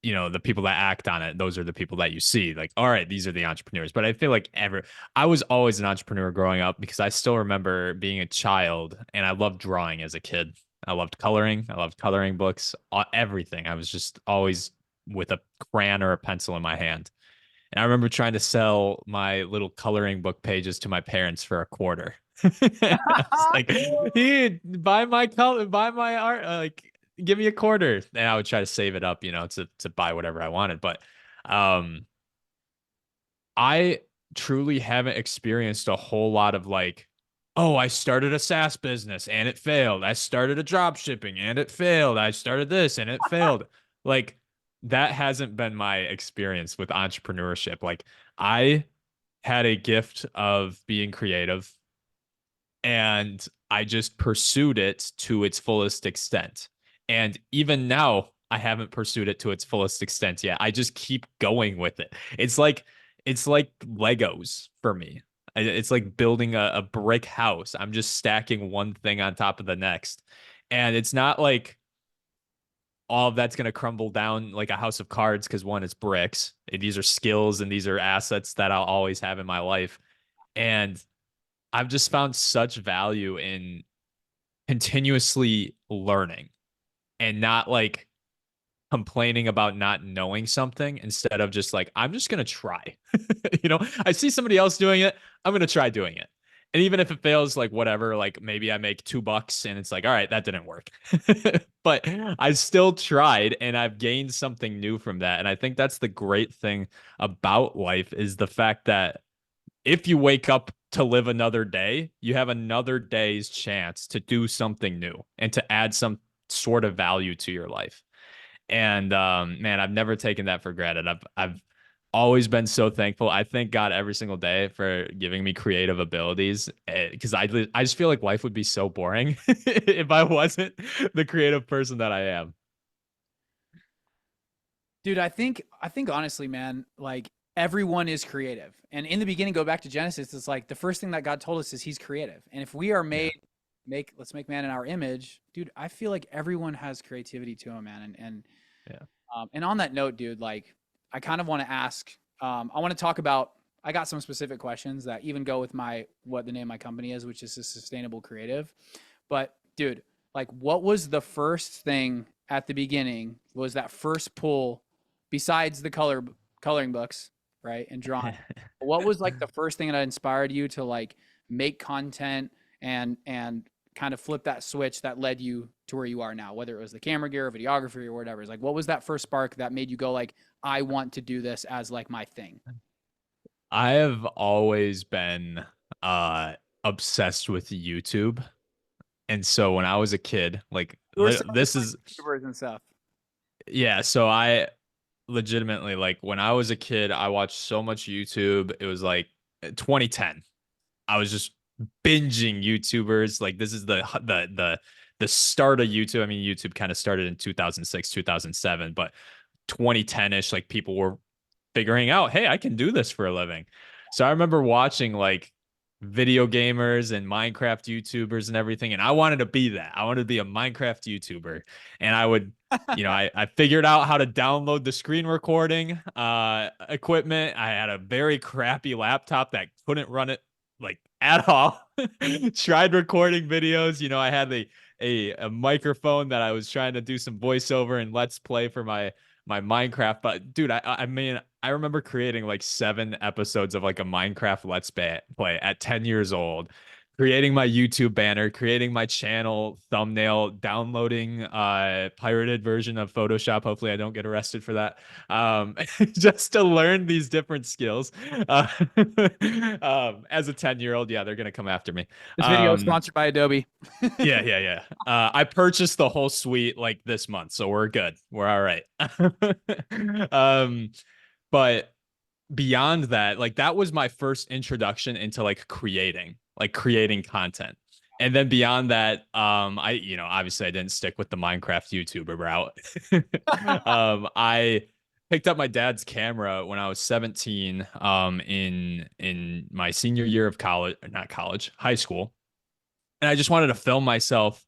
you know, the people that act on it, those are the people that you see, like, all right, these are the entrepreneurs. But I feel like I was always an entrepreneur growing up, because I still remember being a child and I loved drawing as a kid. I loved coloring. I loved coloring books, everything. I was just always with a crayon or a pencil in my hand. And I remember trying to sell my little coloring book pages to my parents for a quarter. I was like, "Here, buy my color, buy my art, like, give me a quarter." And I would try to save it up, you know, to buy whatever I wanted. But um I truly haven't experienced a whole lot of, like, oh, I started a SaaS business and it failed. I started a drop shipping and it failed. I started this and it failed. Like, that hasn't been my experience with entrepreneurship. Like, I had a gift of being creative and I just pursued it to its fullest extent. And even now, I haven't pursued it to its fullest extent yet. I just keep going with it. It's like Legos for me. It's like building a brick house. I'm just stacking one thing on top of the next. And it's not like all of that's going to crumble down like a house of cards because one, it's bricks. These are skills and these are assets that I'll always have in my life. And I've just found such value in continuously learning and not like complaining about not knowing something instead of just like, I'm just going to try. I see somebody else doing it. I'm going to try doing it. And even if it fails, like whatever, like maybe I make $2 and it's like, all right, that didn't work. But I still tried and I've gained something new from that. And I think that's the great thing about life is the fact that if you wake up to live another day, you have another day's chance to do something new and to add some sort of value to your life. And man, I've never taken that for granted. I've always been so thankful. I thank God every single day for giving me creative abilities because I just feel like life would be so boring if I wasn't the creative person that I am. Dude, I think honestly, man, like everyone is creative. And in the beginning, go back to Genesis, it's like the first thing that God told us is he's creative. And if we are Yeah. let's make man in our image, dude, I feel like everyone has creativity to him, man. Yeah. And on that note, dude, like I kind of want to ask, I want to talk about, I got some specific questions that even go with what the name of my company is, which is a sustainable creative. But dude, like what was the first thing at the beginning was that first pull besides the coloring books, right? And drawing. What was like the first thing that inspired you to like make content and kind of flip that switch that led you to where you are now, whether it was the camera gear or videography or whatever? It's like, what was that first spark that made you go like, I want to do this as like my thing? I have always been uh obsessed with YouTube. And so when I was a kid, like You were so this is YouTubers and stuff. yeah, so I legitimately like when I was a kid, I watched so much YouTube. It was like 2010. I was just binging YouTubers. Like this is the start of YouTube. I mean, YouTube kind of started in 2006, 2007, but 2010-ish, like people were figuring out, hey, I can do this for a living. So I remember watching like video gamers and Minecraft YouTubers and everything. And I wanted to be that. I wanted to be a Minecraft YouTuber. And I would, I figured out how to download the screen recording equipment. I had a very crappy laptop that couldn't run it like at all. Tried recording videos. I had a microphone that I was trying to do some voiceover and let's play for my Minecraft. But dude, I mean, I remember creating like 7 episodes of like a Minecraft Let's Play at 10 years old, creating my YouTube banner, creating my channel thumbnail, downloading pirated version of Photoshop. Hopefully I don't get arrested for that. Just to learn these different skills. Uh, as a 10-year-old, yeah, they're gonna come after me. This video is Um, sponsored by Adobe. yeah. I purchased the whole suite like this month, so we're good. We're all right. um, but beyond that, like that was my first introduction into like creating content. And then beyond that, obviously I didn't stick with the Minecraft YouTuber route. I picked up my dad's camera when I was 17, in my senior year of college, not college, high school, and I just wanted to film myself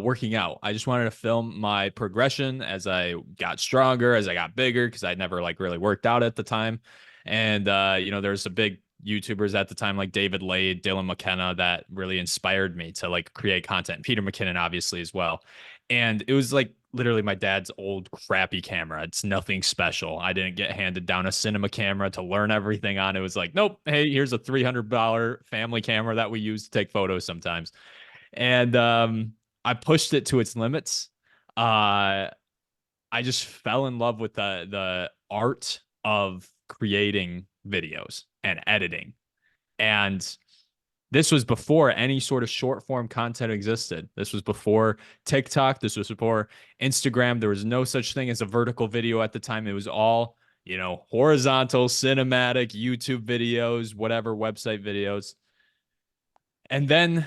working out. I just wanted to film my progression as I got stronger, as I got bigger, because I never like really worked out at the time. And there's some big YouTubers at the time like David Lade, Dylan McKenna that really inspired me to like create content. Peter McKinnon, obviously, as well. And it was like literally my dad's old crappy camera. It's nothing special. I didn't get handed down a cinema camera to learn everything on. It was like, nope, hey, here's a $300 family camera that we use to take photos sometimes. And I pushed it to its limits. I just fell in love with the art of creating videos and editing. And this was before any sort of short form content existed. This was before TikTok. This was before Instagram. There was no such thing as a vertical video at the time. It was all, horizontal, cinematic, YouTube videos, whatever, website videos. And then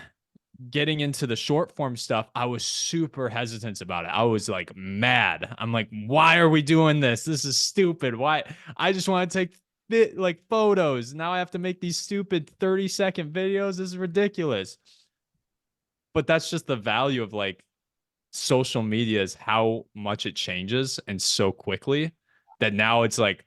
getting into the short form stuff, I was super hesitant about it. I was like mad. I'm like, why are we doing this? This is stupid. Why? I just want to take like photos. Now I have to make these stupid 30-second videos. This is ridiculous. But that's just the value of like social media is how much it changes and so quickly that now it's like,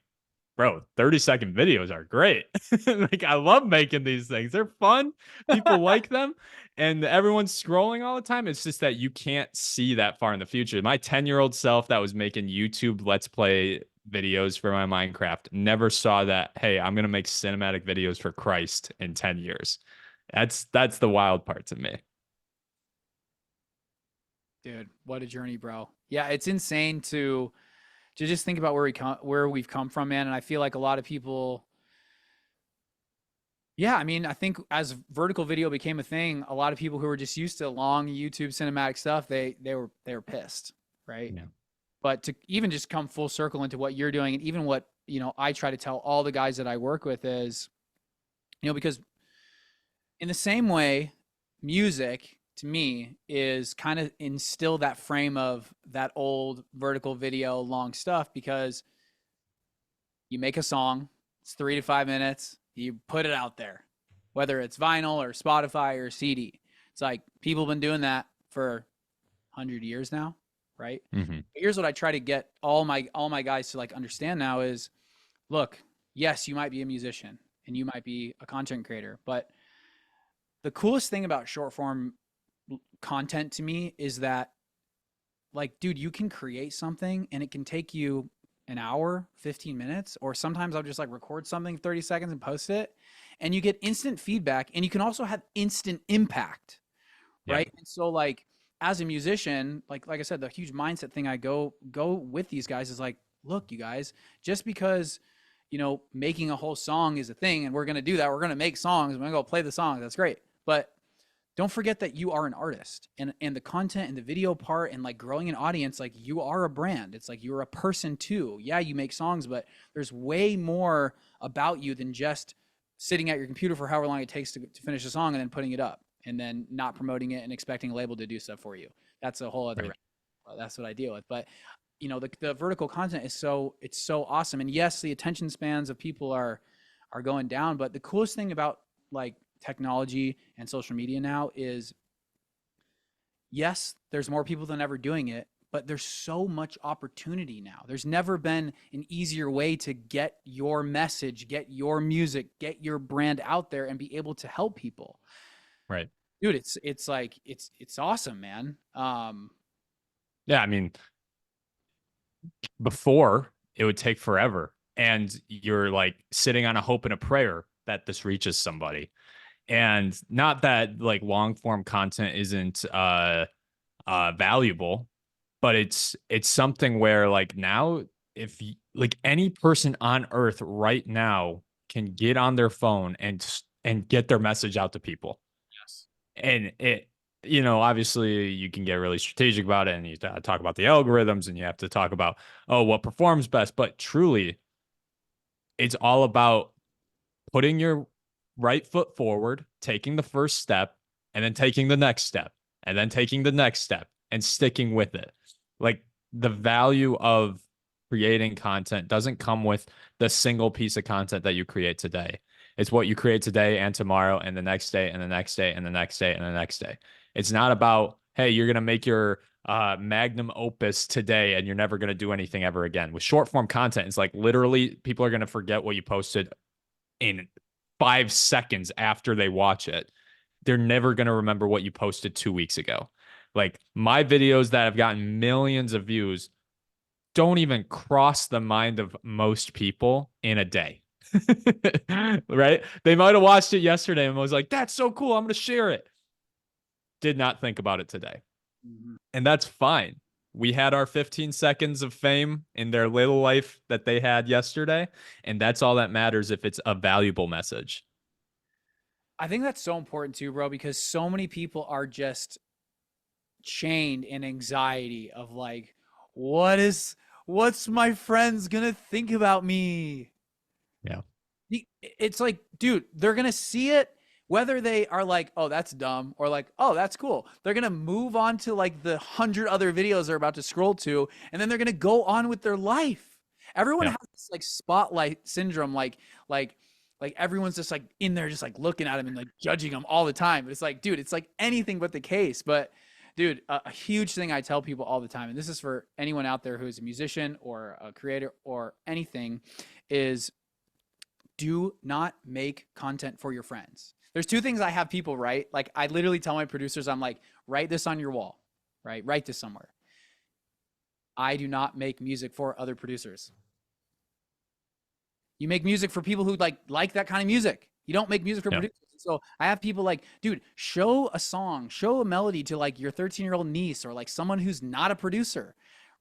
bro, 30-second videos are great. Like, I love making these things. They're fun. People like them. And everyone's scrolling all the time. It's just that you can't see that far in the future. My 10-year-old self that was making YouTube Let's Play videos for my Minecraft never saw that, hey, I'm going to make cinematic videos for Christ in 10 years. That's the wild part to me. Dude, what a journey, bro. Yeah, it's insane to just think about where we've come from, man. And I feel like a lot of people, yeah, I mean, I think as vertical video became a thing, a lot of people who were just used to long YouTube cinematic stuff, they were pissed, right? Yeah. But to even just come full circle into what you're doing, and even what, I try to tell all the guys that I work with is, because in the same way, music to me is kind of instill that frame of that old vertical video long stuff, because you make a song, it's 3 to 5 minutes, you put it out there, whether it's vinyl or Spotify or CD. It's like people have been doing that for 100 years now, right? Mm-hmm. Here's what I try to get all my guys to like understand now is, look, yes, you might be a musician and you might be a content creator, but the coolest thing about short form content to me is that, like, dude, you can create something and it can take you an hour, 15 minutes, or sometimes I'll just like record something 30 seconds and post it, and you get instant feedback, and you can also have instant impact, Yeah. right? And so like as a musician, like I said, the huge mindset thing I go with these guys is like, look, you guys, just because making a whole song is a thing and we're going to do that, we're going to make songs, we're going to go play the songs, that's great, but don't forget that you are an artist, and the content and the video part and like growing an audience, like you are a brand. It's like you're a person too. Yeah, you make songs, but there's way more about you than just sitting at your computer for however long it takes to finish a song and then putting it up and then not promoting it and expecting a label to do stuff for you. That's a whole other, Right. that's what I deal with. But the vertical content is it's so awesome. And yes, the attention spans of people are going down, but the coolest thing about like technology and social media now is, yes, there's more people than ever doing it, but there's so much opportunity now. There's never been an easier way to get your message, get your music, get your brand out there and be able to help people. Right. Dude, it's like it's awesome, man. Yeah. I mean, before it would take forever, and you're like sitting on a hope and a prayer that this reaches somebody. And not that like long form content isn't valuable, but it's something where like now, if like any person on earth right now can get on their phone and get their message out to people. Yes. And it, obviously you can get really strategic about it, and you talk about the algorithms, and you have to talk about, oh, what performs best, but truly it's all about putting your right foot forward, taking the first step, and then taking the next step, and then taking the next step, and sticking with it. Like, the value of creating content doesn't come with the single piece of content that you create today. It's what you create today and tomorrow and the next day and the next day and the next day and the next day. It's not about, hey, you're going to make your magnum opus today and you're never going to do anything ever again. With short form content, it's like literally people are going to forget what you posted in 5 seconds after they watch it. They're never going to remember what you posted 2 weeks ago. Like, my videos that have gotten millions of views don't even cross the mind of most people in a day. Right? They might have watched it yesterday and was like, that's so cool, I'm going to share it. Did not think about it today. Mm-hmm. And that's fine. We had our 15 seconds of fame in their little life that they had yesterday. And that's all that matters if it's a valuable message. I think that's so important too, bro, because so many people are just chained in anxiety of like, what's my friends gonna think about me? Yeah. It's like, dude, they're gonna see it whether they are like, oh, that's dumb, or like, oh, that's cool. They're gonna move on to like the 100 other videos they're about to scroll to, and then they're gonna go on with their life. Everyone Yeah. has this like spotlight syndrome, like everyone's just like in there, just like looking at him and like judging him all the time. But it's like, dude, it's like anything but the case. But Dude, a huge thing I tell people all the time, and this is for anyone out there who is a musician or a creator or anything, is do not make content for your friends. There's two things I have people write. Like, I literally tell my producers, I'm like, write this on your wall, right? Write this somewhere. I do not make music for other producers. You make music for people who like that kind of music. You don't make music for Yeah. producers. So I have people like, dude, show a song, show a melody to like your 13-year-old niece or like someone who's not a producer,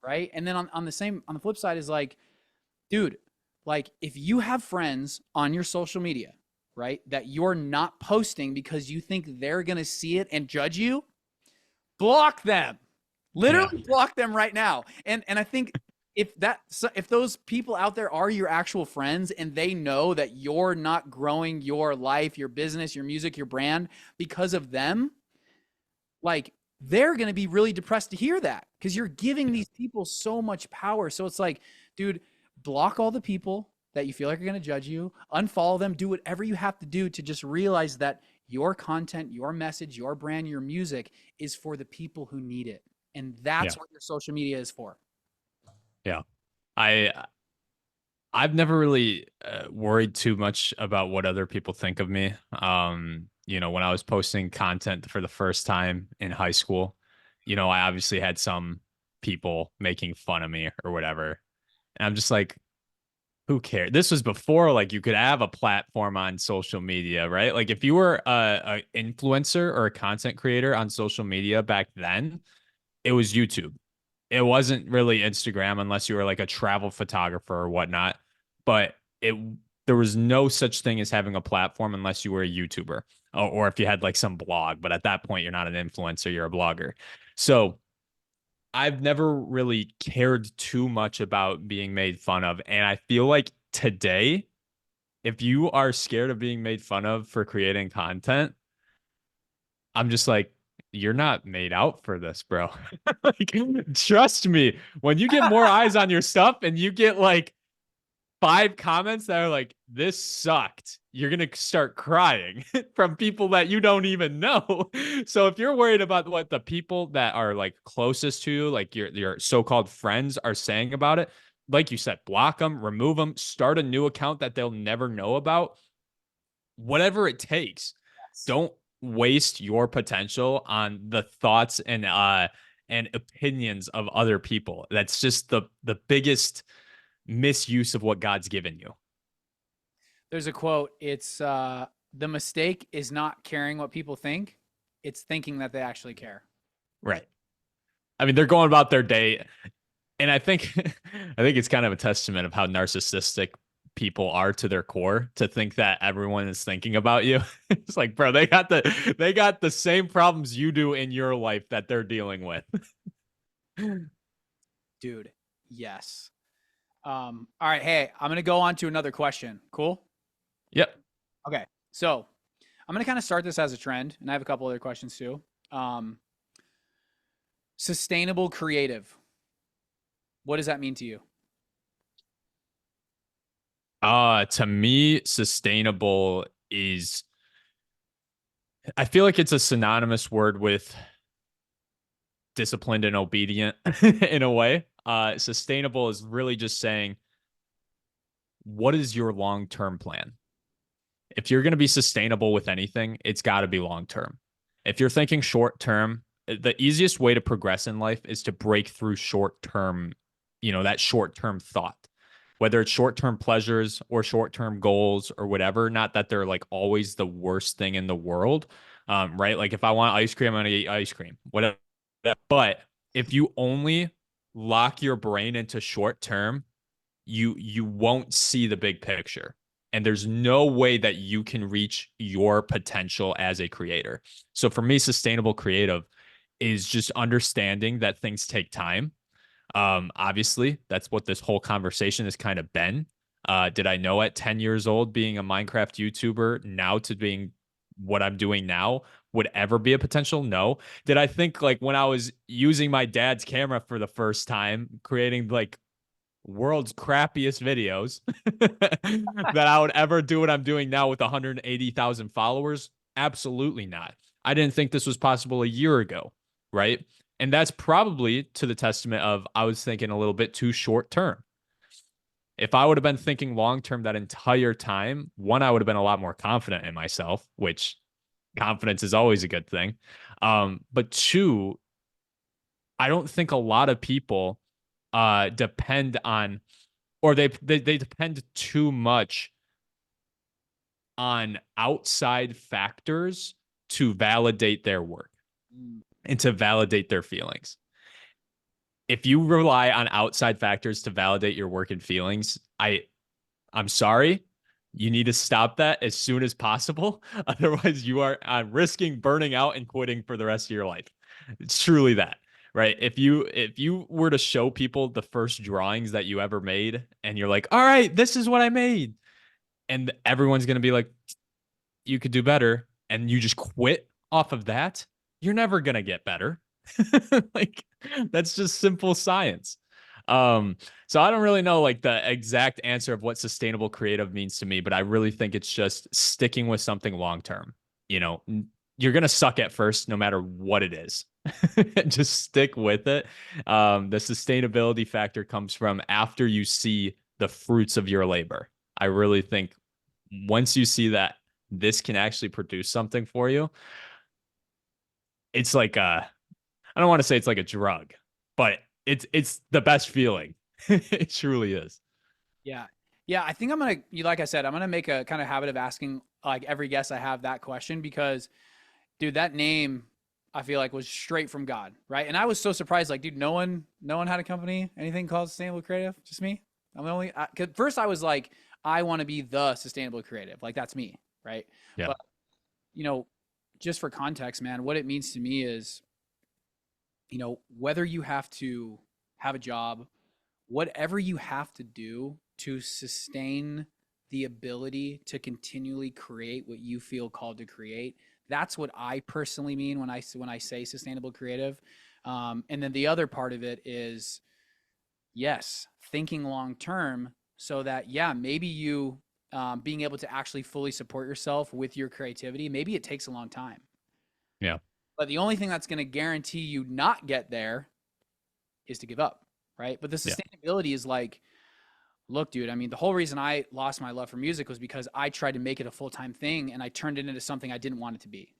right? And then on the flip side is like, dude, like if you have friends on your social media, right, that you're not posting because you think they're gonna see it and judge you, block them. Yeah. Literally block them right now. And I think if those people out there are your actual friends and they know that you're not growing your life, your business, your music, your brand because of them, like they're going to be really depressed to hear that because you're giving these people so much power. So it's like, dude, block all the people that you feel like are going to judge you, unfollow them, do whatever you have to do to just realize that your content, your message, your brand, your music is for the people who need it. And that's Yeah. what your social media is for. Yeah. I I've never really worried too much about what other people think of me. When I was posting content for the first time in high school, I obviously had some people making fun of me or whatever. And I'm just like, who cares? This was before like you could have a platform on social media, right? Like if you were a influencer or a content creator on social media back then, it was YouTube. It wasn't really Instagram unless you were like a travel photographer or whatnot. But there was no such thing as having a platform unless you were a YouTuber or if you had like some blog. But at that point, you're not an influencer, you're a blogger. So I've never really cared too much about being made fun of. And I feel like today, if you are scared of being made fun of for creating content, I'm just like, you're not made out for this, bro. Like, trust me, when you get more eyes on your stuff and you get like 5 comments that are like, this sucked, you're going to start crying from people that you don't even know. So if you're worried about what the people that are like closest to you, like your so-called friends are saying about it, like you said, block them, remove them, start a new account that they'll never know about, whatever it takes. Don't waste your potential on the thoughts and opinions of other people. That's just the biggest misuse of what God's given you. There's a quote. It's the mistake is not caring what people think. It's thinking that they actually care. Right. I mean, they're going about their day, and I think I think it's kind of a testament of how narcissistic people are to their core to think that everyone is thinking about you. It's like, bro, they got the same problems you do in your life that they're dealing with. Dude, yes. All right, hey, I'm gonna go on to another question. Cool? Yep. Okay. So I'm gonna kind of start this as a trend, and I have a couple other questions too. Sustainable creative. What does that mean to you? To me, sustainable is I feel like it's a synonymous word with disciplined and obedient in a way. Sustainable is really just saying, what is your long-term plan? If you're going to be sustainable with anything, it's got to be long-term. If you're thinking short-term, the easiest way to progress in life is to break through short-term, that short-term thought, whether it's short-term pleasures or short-term goals or whatever. Not that they're like always the worst thing in the world, right? Like if I want ice cream, I'm going to eat ice cream, whatever. But if you only lock your brain into short-term, you won't see the big picture. And there's no way that you can reach your potential as a creator. So for me, sustainable creative is just understanding that things take time. Obviously, that's what this whole conversation has kind of been. Did I know at 10 years old, being a Minecraft YouTuber now to being what I'm doing now would ever be a potential? No. Did I think like when I was using my dad's camera for the first time, creating like world's crappiest videos that I would ever do what I'm doing now with 180,000 followers? Absolutely not. I didn't think this was possible a year ago. right? And that's probably to the testament of I was thinking a little bit too short term. If I would have been thinking long term that entire time, one, I would have been a lot more confident in myself, which confidence is always a good thing. But two, I don't think a lot of people depend on, or they depend too much on outside factors to validate their work Mm. and to validate their feelings. If you rely on outside factors to validate your work and feelings, I'm sorry. You need to stop that as soon as possible. Otherwise, you are risking burning out and quitting for the rest of your life. It's truly that, right? If you were to show people the first drawings that you ever made, and you're like, "All right, this is what I made," and everyone's gonna be like, "You could do better," and you just quit off of that, you're never gonna get better. Like that's just simple science. So I don't really know like the exact answer of what sustainable creative means to me, but I really think it's just sticking with something long term. You know, you're gonna suck at first no matter what it is. Just stick with it. The sustainability factor comes from after you see the fruits of your labor. I really think once you see that this can actually produce something for you, it's like I don't want to say it's like a drug, but it's the best feeling. It truly is. Yeah. Yeah. I think I'm going to, like I said, I'm going to make a kind of habit of asking like every guest I have that question because, dude, that name I feel like was straight from God. Right. And I was so surprised. Like, dude, no one had a company, anything called Sustainable Creative, just me. I'm the only, cause first I was like, I want to be the Sustainable Creative. Like, that's me. Right. Yeah. But, you know, just for context, man, what it means to me is, whether you have to have a job, whatever you have to do to sustain the ability to continually create what you feel called to create. That's what I personally mean when I say sustainable creative. And then the other part of it is, yes, thinking long term, so that yeah, maybe you being able to actually fully support yourself with your creativity. Maybe it takes a long time, Yeah. but the only thing that's going to guarantee you not get there is to give up, right? But the Yeah. sustainability is like, look, dude, I mean, the whole reason I lost my love for music was because I tried to make it a full-time thing and I turned it into something I didn't want it to be,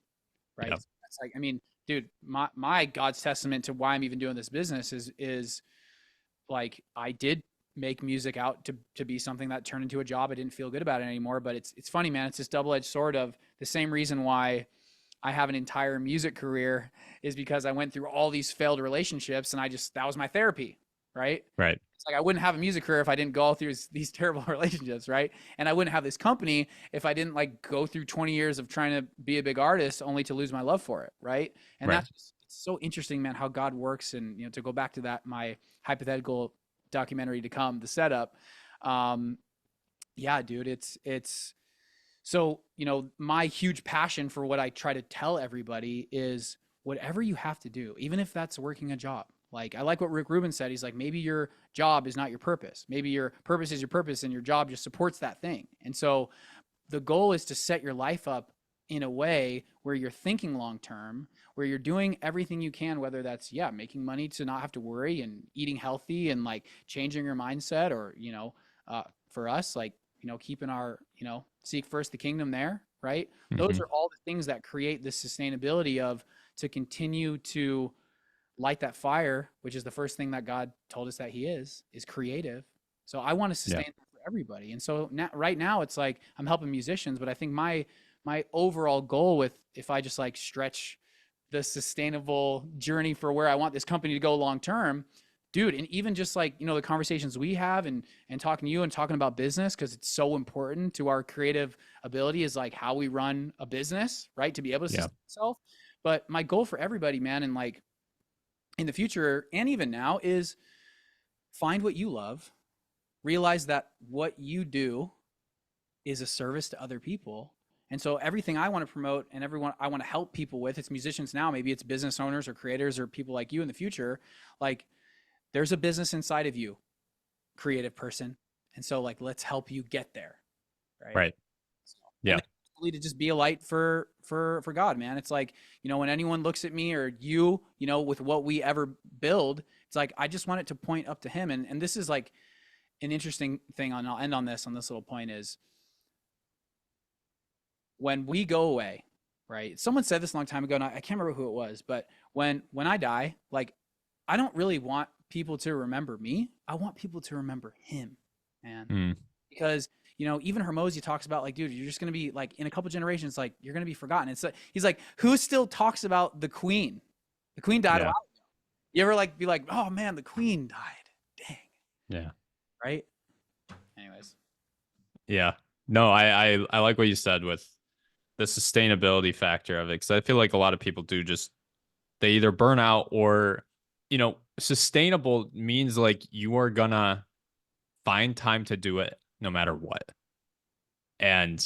right? Yeah. It's like, I mean, dude, my God's testament to why I'm even doing this business is like I did make music out to be something that turned into a job. I didn't feel good about it anymore, but it's funny, man. It's this double-edged sword of the same reason why I have an entire music career is because I went through all these failed relationships and that was my therapy, right? Right. It's like I wouldn't have a music career if I didn't go through these terrible relationships, right? And I wouldn't have this company if I didn't like go through 20 years of trying to be a big artist only to lose my love for it, right? And Right. that's just, it's so interesting, man, how God works. And to go back to that, my hypothetical documentary to come, the setup. Um, yeah, dude, it's so, my huge passion for what I try to tell everybody is whatever you have to do, even if that's working a job. Like, I like what Rick Rubin said. He's like, maybe your job is not your purpose. Maybe your purpose is your purpose and your job just supports that thing. And so the goal is to set your life up in a way where you're thinking long term, where you're doing everything you can, whether that's, yeah, making money to not have to worry and eating healthy and like changing your mindset or, for us, like, keeping our, seek first the kingdom there, right? Those Hmm. are all the things that create this sustainability of to continue to light that fire, which is the first thing that God told us that He is creative. So I want to Yeah. sustain that for everybody. And so now, right now, it's like I'm helping musicians, but I think my overall goal with if I just like stretch the sustainable journey for where I want this company to go long term, dude, and even just like the conversations we have and talking to you and talking about business because it's so important to our creative ability is like how we run a business, right? To be able to Yeah. sustain itself. But my goal for everybody, man, and like in the future and even now is find what you love, realize that what you do is a service to other people. And so everything I want to promote and everyone I want to help people with, it's musicians now, maybe it's business owners or creators or people like you in the future, like there's a business inside of you, creative person. And so like let's help you get there, right? Right. So, and Yeah. to just be a light for God, man. It's like, when anyone looks at me or with what we ever build, it's like I just want it to point up to him. And this is like an interesting thing, I'll end on this little point is when we go away, right? Someone said this a long time ago, and I can't remember who it was, but when I die, like I don't really want people to remember me. I want people to remember him, man. Mm, Because even Hermosi talks about like, dude, you're just gonna be like in a couple generations, like you're gonna be forgotten. It's like he's like, who still talks about the Queen? The Queen died a yeah. while ago. You ever like be like, oh man, the Queen died. Dang. Yeah. Right. Anyways. Yeah. No, I like what you said with the sustainability factor of it, because I feel like a lot of people do just they either burn out or sustainable means like you are gonna find time to do it no matter what. And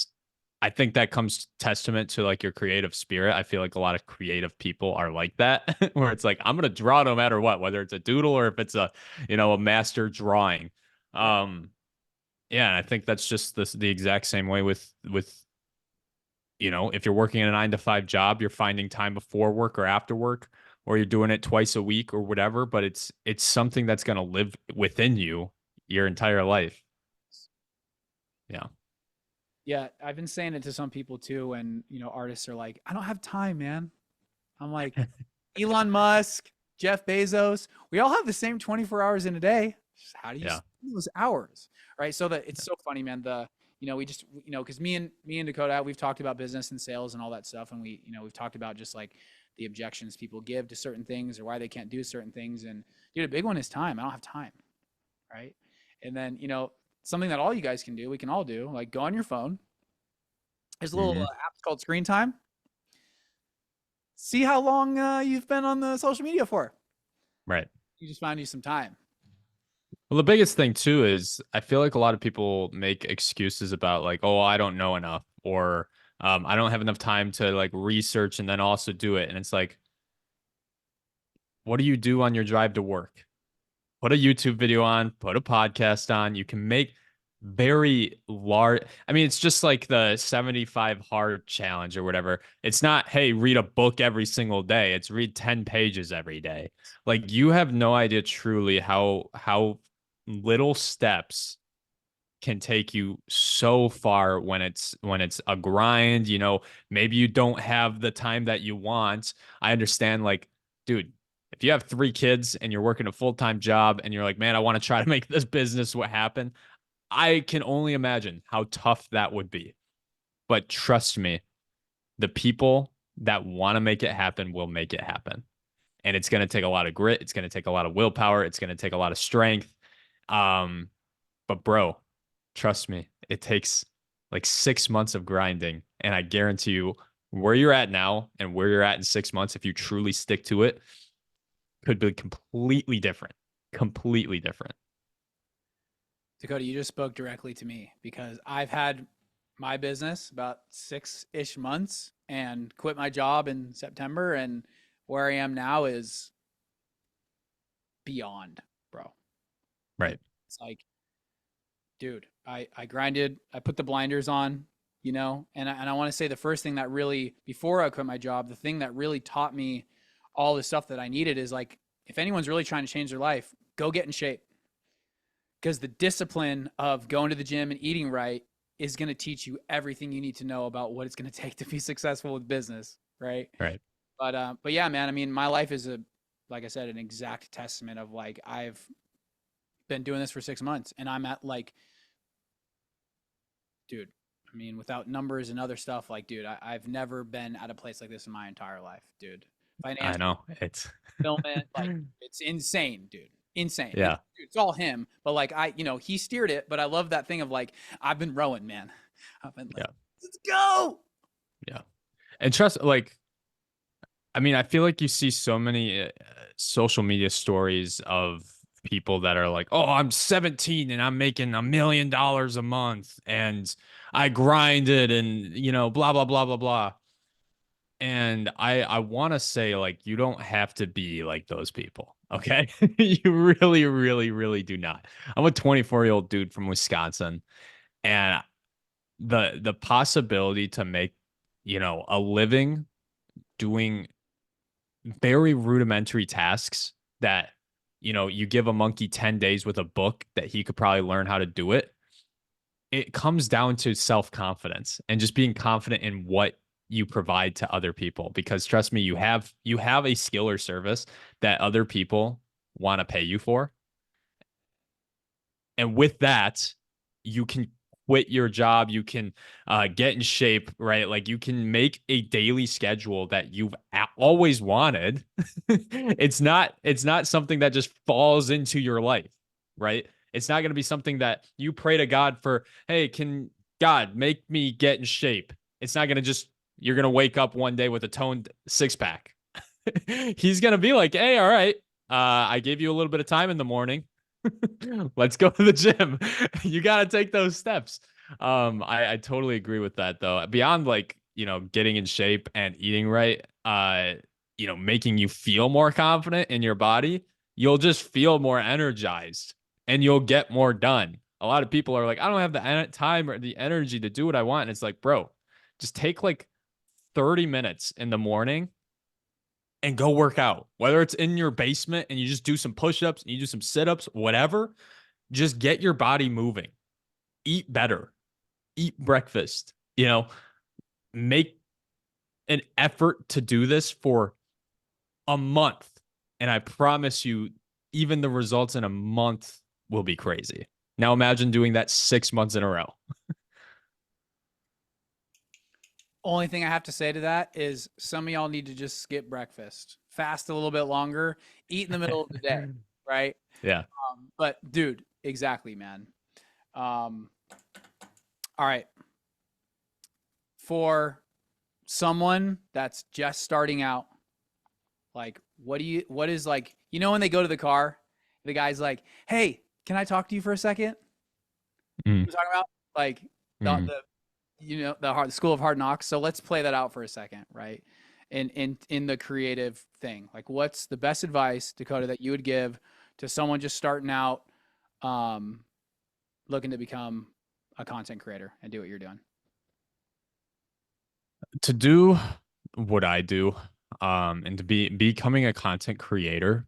I think that comes testament to like your creative spirit. I feel like a lot of creative people are like that, where it's like, I'm gonna draw no matter what, whether it's a doodle or if it's a master drawing. Right. Yeah, and I think that's just the exact same way with if you're working in a 9 to 5 job, you're finding time before work or after work, or you're doing it twice a week or whatever, but it's something that's gonna live within you your entire life. Yeah. Yeah, I've been saying it to some people too, and artists are like, I don't have time, man. I'm like, Elon Musk, Jeff Bezos, we all have the same 24 hours in a day. Just how do you Yeah. spend those hours? Right. So that it's so funny, man. We just, because me and Dakota, we've talked about business and sales and all that stuff. And we've talked about just like the objections people give to certain things or why they can't do certain things. And dude, a big one is time. I don't have time. Right. And then, something that all you guys can do, we can all do, like go on your phone. There's a little Hmm. app called Screen Time. See how long you've been on the social media for. Right. You just find you some time. Well, the biggest thing too is I feel like a lot of people make excuses about like, oh, I don't know enough, or I don't have enough time to like research and then also do it. And it's like, what do you do on your drive to work? Put a YouTube video on, put a podcast on. You can make very large. I mean, it's just like the 75 hard challenge or whatever. It's not, hey, read a book every single day. It's read 10 pages every day. Like you have no idea truly how little steps can take you so far when it's a grind. Maybe you don't have the time that you want. I understand, like, dude, if you have 3 kids and you're working a full-time job and you're like, man, I want to try to make this business what happen, I can only imagine how tough that would be. But trust me, the people that want to make it happen will make it happen. And it's going to take a lot of grit. It's going to take a lot of willpower. It's going to take a lot of strength. But bro, trust me, it takes like 6 months of grinding. And I guarantee you, where you're at now and where you're at in 6 months, if you truly stick to it, could be completely different. Completely different. Dakota, you just spoke directly to me because I've had my business about 6-ish months and quit my job in September. And where I am now is beyond, bro. Right. It's like, dude, I grinded, I put the blinders on, and I want to say the first thing that really, before I quit my job, the thing that really taught me all the stuff that I needed is like, if anyone's really trying to change their life, go get in shape. Because the discipline of going to the gym and eating right is going to teach you everything you need to know about what it's going to take to be successful with business. Right. Right. But yeah, man, I mean, my life is like I said, an exact testament of like, I've been doing this for 6 months and I'm at like, dude, I mean, without numbers and other stuff, like, dude, I've never been at a place like this in my entire life, dude. I Financial know. It's fulfillment, like, it's insane, dude. Insane. yeah. It's all him, but like, he steered it, but I love that thing of like, I've been rowing, man. I've been like, Yeah. let's go. Yeah. And trust, like, I mean, I feel like you see so many social media stories of people that are like, "Oh, I'm 17 and I'm making $1 million a month, and I grinded, and blah blah blah blah blah." And I want to say, like, you don't have to be like those people, okay? You really, really, really do not. I'm a 24-year-old dude from Wisconsin, and the possibility to make, a living doing very rudimentary tasks that, you give a monkey 10 days with a book that he could probably learn how to do it. It comes down to self-confidence and just being confident in what you provide to other people, because trust me, you have a skill or service that other people want to pay you for. And with that, you can quit your job. You can get in shape, right? Like you can make a daily schedule that you've always wanted. It's not something that just falls into your life, right? It's not going to be something that you pray to God for. Hey, can God make me get in shape? It's not going to just, you're going to wake up one day with a toned six pack. He's going to be like, hey, all right, I gave you a little bit of time in the morning. Let's go to the gym. You got to take those steps. I totally agree with that though. Beyond like, getting in shape and eating right, making you feel more confident in your body, you'll just feel more energized and you'll get more done. A lot of people are like, I don't have the time or the energy to do what I want. And it's like, bro, just take like 30 minutes in the morning and go work out. Whether it's in your basement and you just do some push-ups and you do some sit-ups, whatever, just get your body moving. Eat better. Eat breakfast. Make an effort to do this for a month. And I promise you, even the results in a month will be crazy. Now imagine doing that 6 months in a row. Only thing I have to say to that is some of y'all need to just skip breakfast, fast a little bit longer, eat in the middle of the day, right? Yeah. But dude, exactly, man. All right. For someone that's just starting out, like, what is like, when they go to the car, the guy's like, hey, can I talk to you for a second? Mm, We're talking about like mm. the school of hard knocks. So let's play that out for a second, right? In the creative thing, like what's the best advice, Dakota, that you would give to someone just starting out, looking to become a content creator and do what you're doing? To do what I do, and to be becoming a content creator,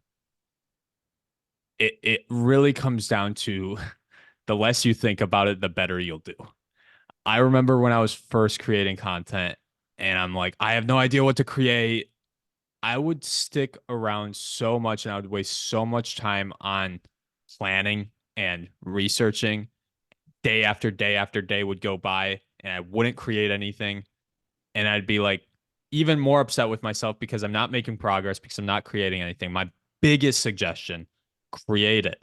it really comes down to the less you think about it, the better you'll do. I remember when I was first creating content and I'm like, I have no idea what to create. I would stick around so much and I would waste so much time on planning and researching. Day after day after day would go by and I wouldn't create anything. And I'd be like even more upset with myself because I'm not making progress, because I'm not creating anything. My biggest suggestion, create it.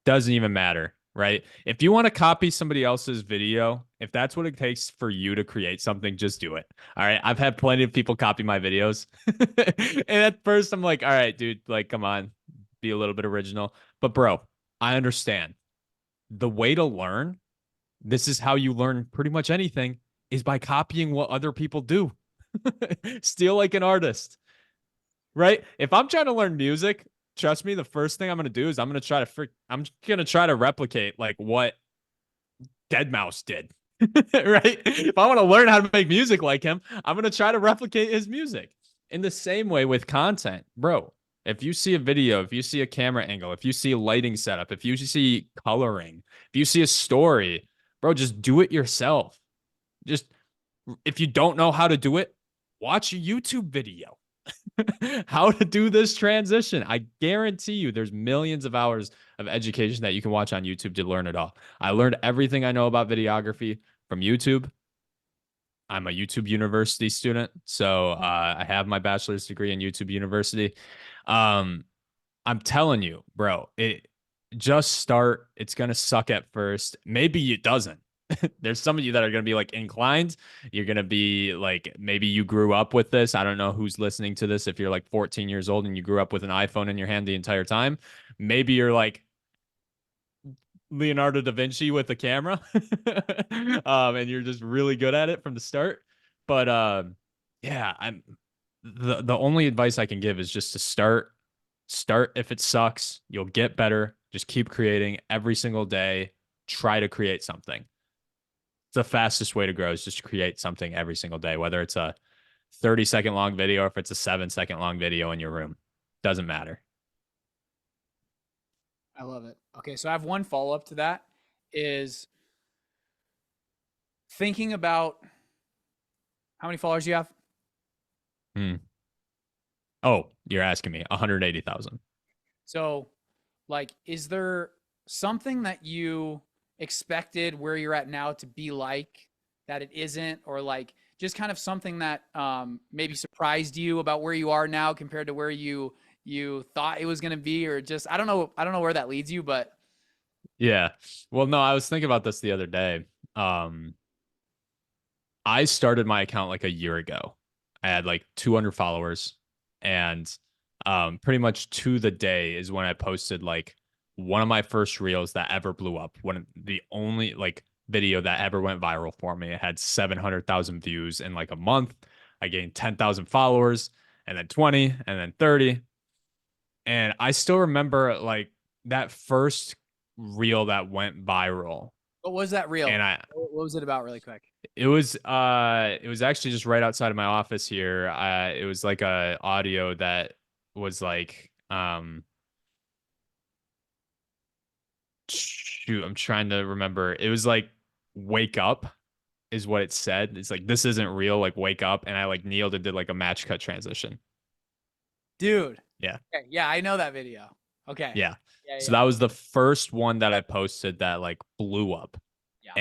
Doesn't even matter, right? If you want to copy somebody else's video, if that's what it takes for you to create something, just do it. All right. I've had plenty of people copy my videos. And at first I'm like, all right, dude, like, come on, be a little bit original. But bro, I understand. The way to learn, this is how you learn pretty much anything, is by copying what other people do. Steal like an artist, right? If I'm trying to learn music, trust me, the first thing I'm gonna do is I'm gonna try to replicate like what Dead Mouse did. Right? If I want to learn how to make music like him, I'm gonna try to replicate his music. In the same way with content, bro. If you see a video, if you see a camera angle, if you see a lighting setup, if you see coloring, if you see a story, bro, just do it yourself. Just if you don't know how to do it, watch a YouTube video. How to do this transition. I guarantee you there's millions of hours of education that you can watch on YouTube to learn it all. I learned everything I know about videography from YouTube. I'm a YouTube University student, so I have my bachelor's degree in YouTube University. Um, I'm telling you, bro, it just start. It's gonna suck at first. Maybe it doesn't. There's some of you that are gonna be like inclined. You're gonna be like, maybe you grew up with this. I don't know who's listening to this. If you're like 14 years old and you grew up with an iPhone in your hand the entire time, maybe you're like Leonardo da Vinci with a camera, and you're just really good at it from the start. But yeah, I'm the only advice I can give is just to start. Start. If it sucks, you'll get better. Just keep creating every single day. Try to create something. the fastest way to grow is just create something every single day, whether it's a 30-second long video or if it's a 7-second long video in your room. Doesn't matter. I love it. Okay, so I have one follow up to that is thinking about how many followers you have. Hmm. Oh, you're asking me 180,000. So, like, is there something that you expected where you're at now to be like that it isn't, or like just kind of something that maybe surprised you about where you are now compared to where you thought it was going to be, or just I don't know where that leads you, but Yeah. Well, no, I was thinking about this the other day. Um, I started my account like a year ago. I had like 200 followers, and pretty much to the day is when I posted like one of my first reels that ever blew up. One the only like video that ever went viral for me. It had 700,000 views in like a month. I gained 10,000 followers, and then 20, and then 30. And I still remember like that first reel that went viral. what was that real? And I What was it about, really quick? it was actually just right outside of my office here. It was like a audio that was like shoot, I'm trying to remember. It was like wake up is what it said. It's like this isn't real, like wake up, and I like kneeled and did like a match cut transition. Dude. Yeah. Okay, yeah, I know that video. Okay. Yeah. Yeah, So yeah. that was the first one that I posted that like blew up. Yeah.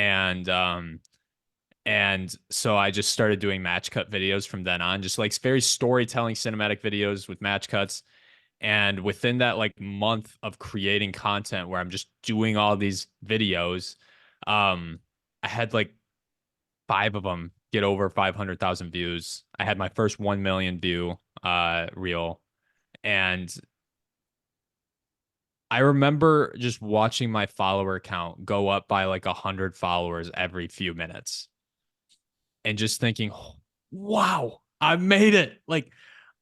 And so I just started doing match cut videos from then on, just like very storytelling cinematic videos with match cuts. And within that like month of creating content where I'm just doing all these videos, um, I had like 5 of them get over 500,000 views. I had my first 1 million view reel. And I remember just watching my follower count go up by like 100 followers every few minutes and just thinking, "Oh, wow, I made it. Like,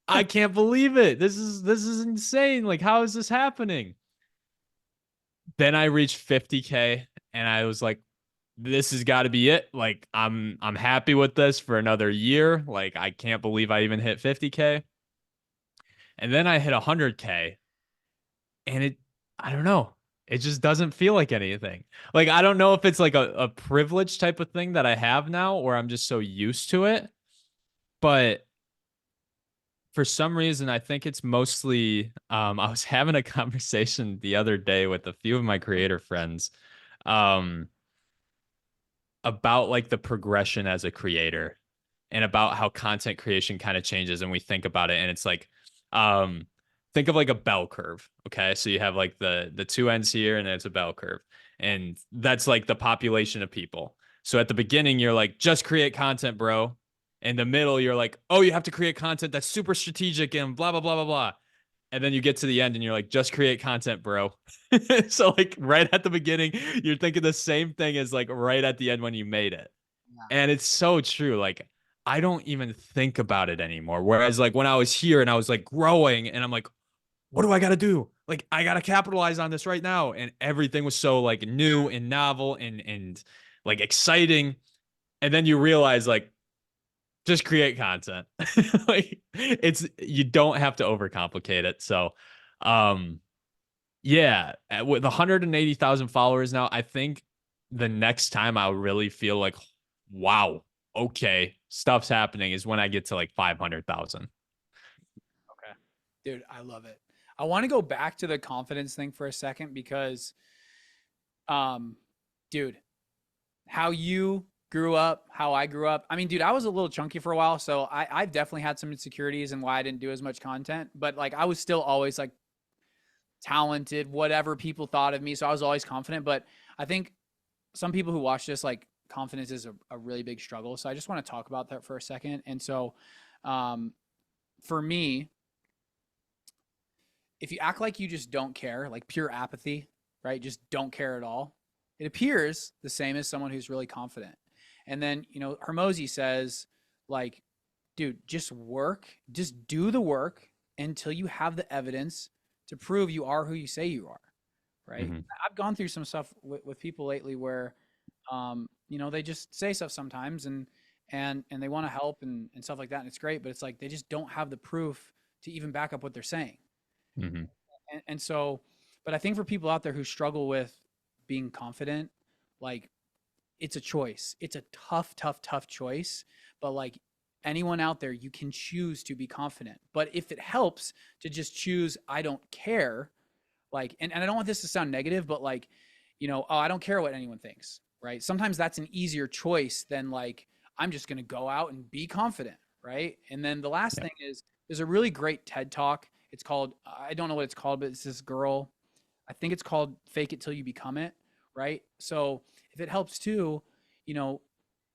I can't believe it. This is insane. Like, how is this happening?" Then I reached 50K and I was like, this has got to be it. Like, I'm happy with this for another year. Like, I can't believe I even hit 50K. And then I hit 100K, and I don't know. It just doesn't feel like anything. Like, I don't know if it's like a privilege type of thing that I have now, or I'm just so used to it. But for some reason, I think it's mostly, I was having a conversation the other day with a few of my creator friends, um, about like the progression as a creator and about how content creation kind of changes, and we think about it, and it's like, um think of like a bell curve. Okay, so you have like the two ends here, and then it's a bell curve, and that's like the population of people. So at the beginning you're like, just create content, bro. In the middle you're like, oh, you have to create content that's super strategic and blah blah blah blah blah. And then you get to the end and you're like, just create content, bro. So like right at the beginning you're thinking the same thing as like right at the end when you made it. Yeah. And it's so true. Like, I don't even think about it anymore. Whereas, like, when I was here and I was like growing, and I'm like, what do I got to do? Like, I got to capitalize on this right now. And everything was so like new and novel and like exciting. And then you realize, like, just create content. Like, you don't have to overcomplicate it. So, um, yeah, with 180,000 followers now, I think the next time I'll really feel like, wow, okay, stuff's happening is when I get to like 500,000. Okay. Dude, I love it. I want to go back to the confidence thing for a second because um dude, how you grew up, how I grew up. I mean, dude, I was a little chunky for a while, so I've definitely had some insecurities and why I didn't do as much content. But like I was still always like talented, whatever people thought of me. So I was always confident. But I think some people who watch this, like confidence is a really big struggle. So I just want to talk about that for a second. And so um for me, if you act like you just don't care, like pure apathy, right? Just don't care at all. It appears the same as someone who's really confident. And then, Hermosi says, like, dude, just work, just do the work until you have the evidence to prove you are who you say you are, right? Mhm. I've gone through some stuff with people lately where they just say stuff sometimes and they want to help and stuff like that. And it's great, but it's like they just don't have the proof to even back up what they're saying. Hmm. And so, but I think for people out there who struggle with being confident, like it's a choice. It's a tough, tough, tough choice. But like anyone out there, you can choose to be confident. But if it helps to just choose, I don't care, like, and I don't want this to sound negative, but like, oh, I don't care what anyone thinks, right? Sometimes that's an easier choice than like, I'm just going to go out and be confident, right? And then the last Yeah. thing is there's a really great TED talk. It's called, I don't know what it's called, but it's this girl. I think it's called Fake It Till You Become It, right? So if it helps too, you know,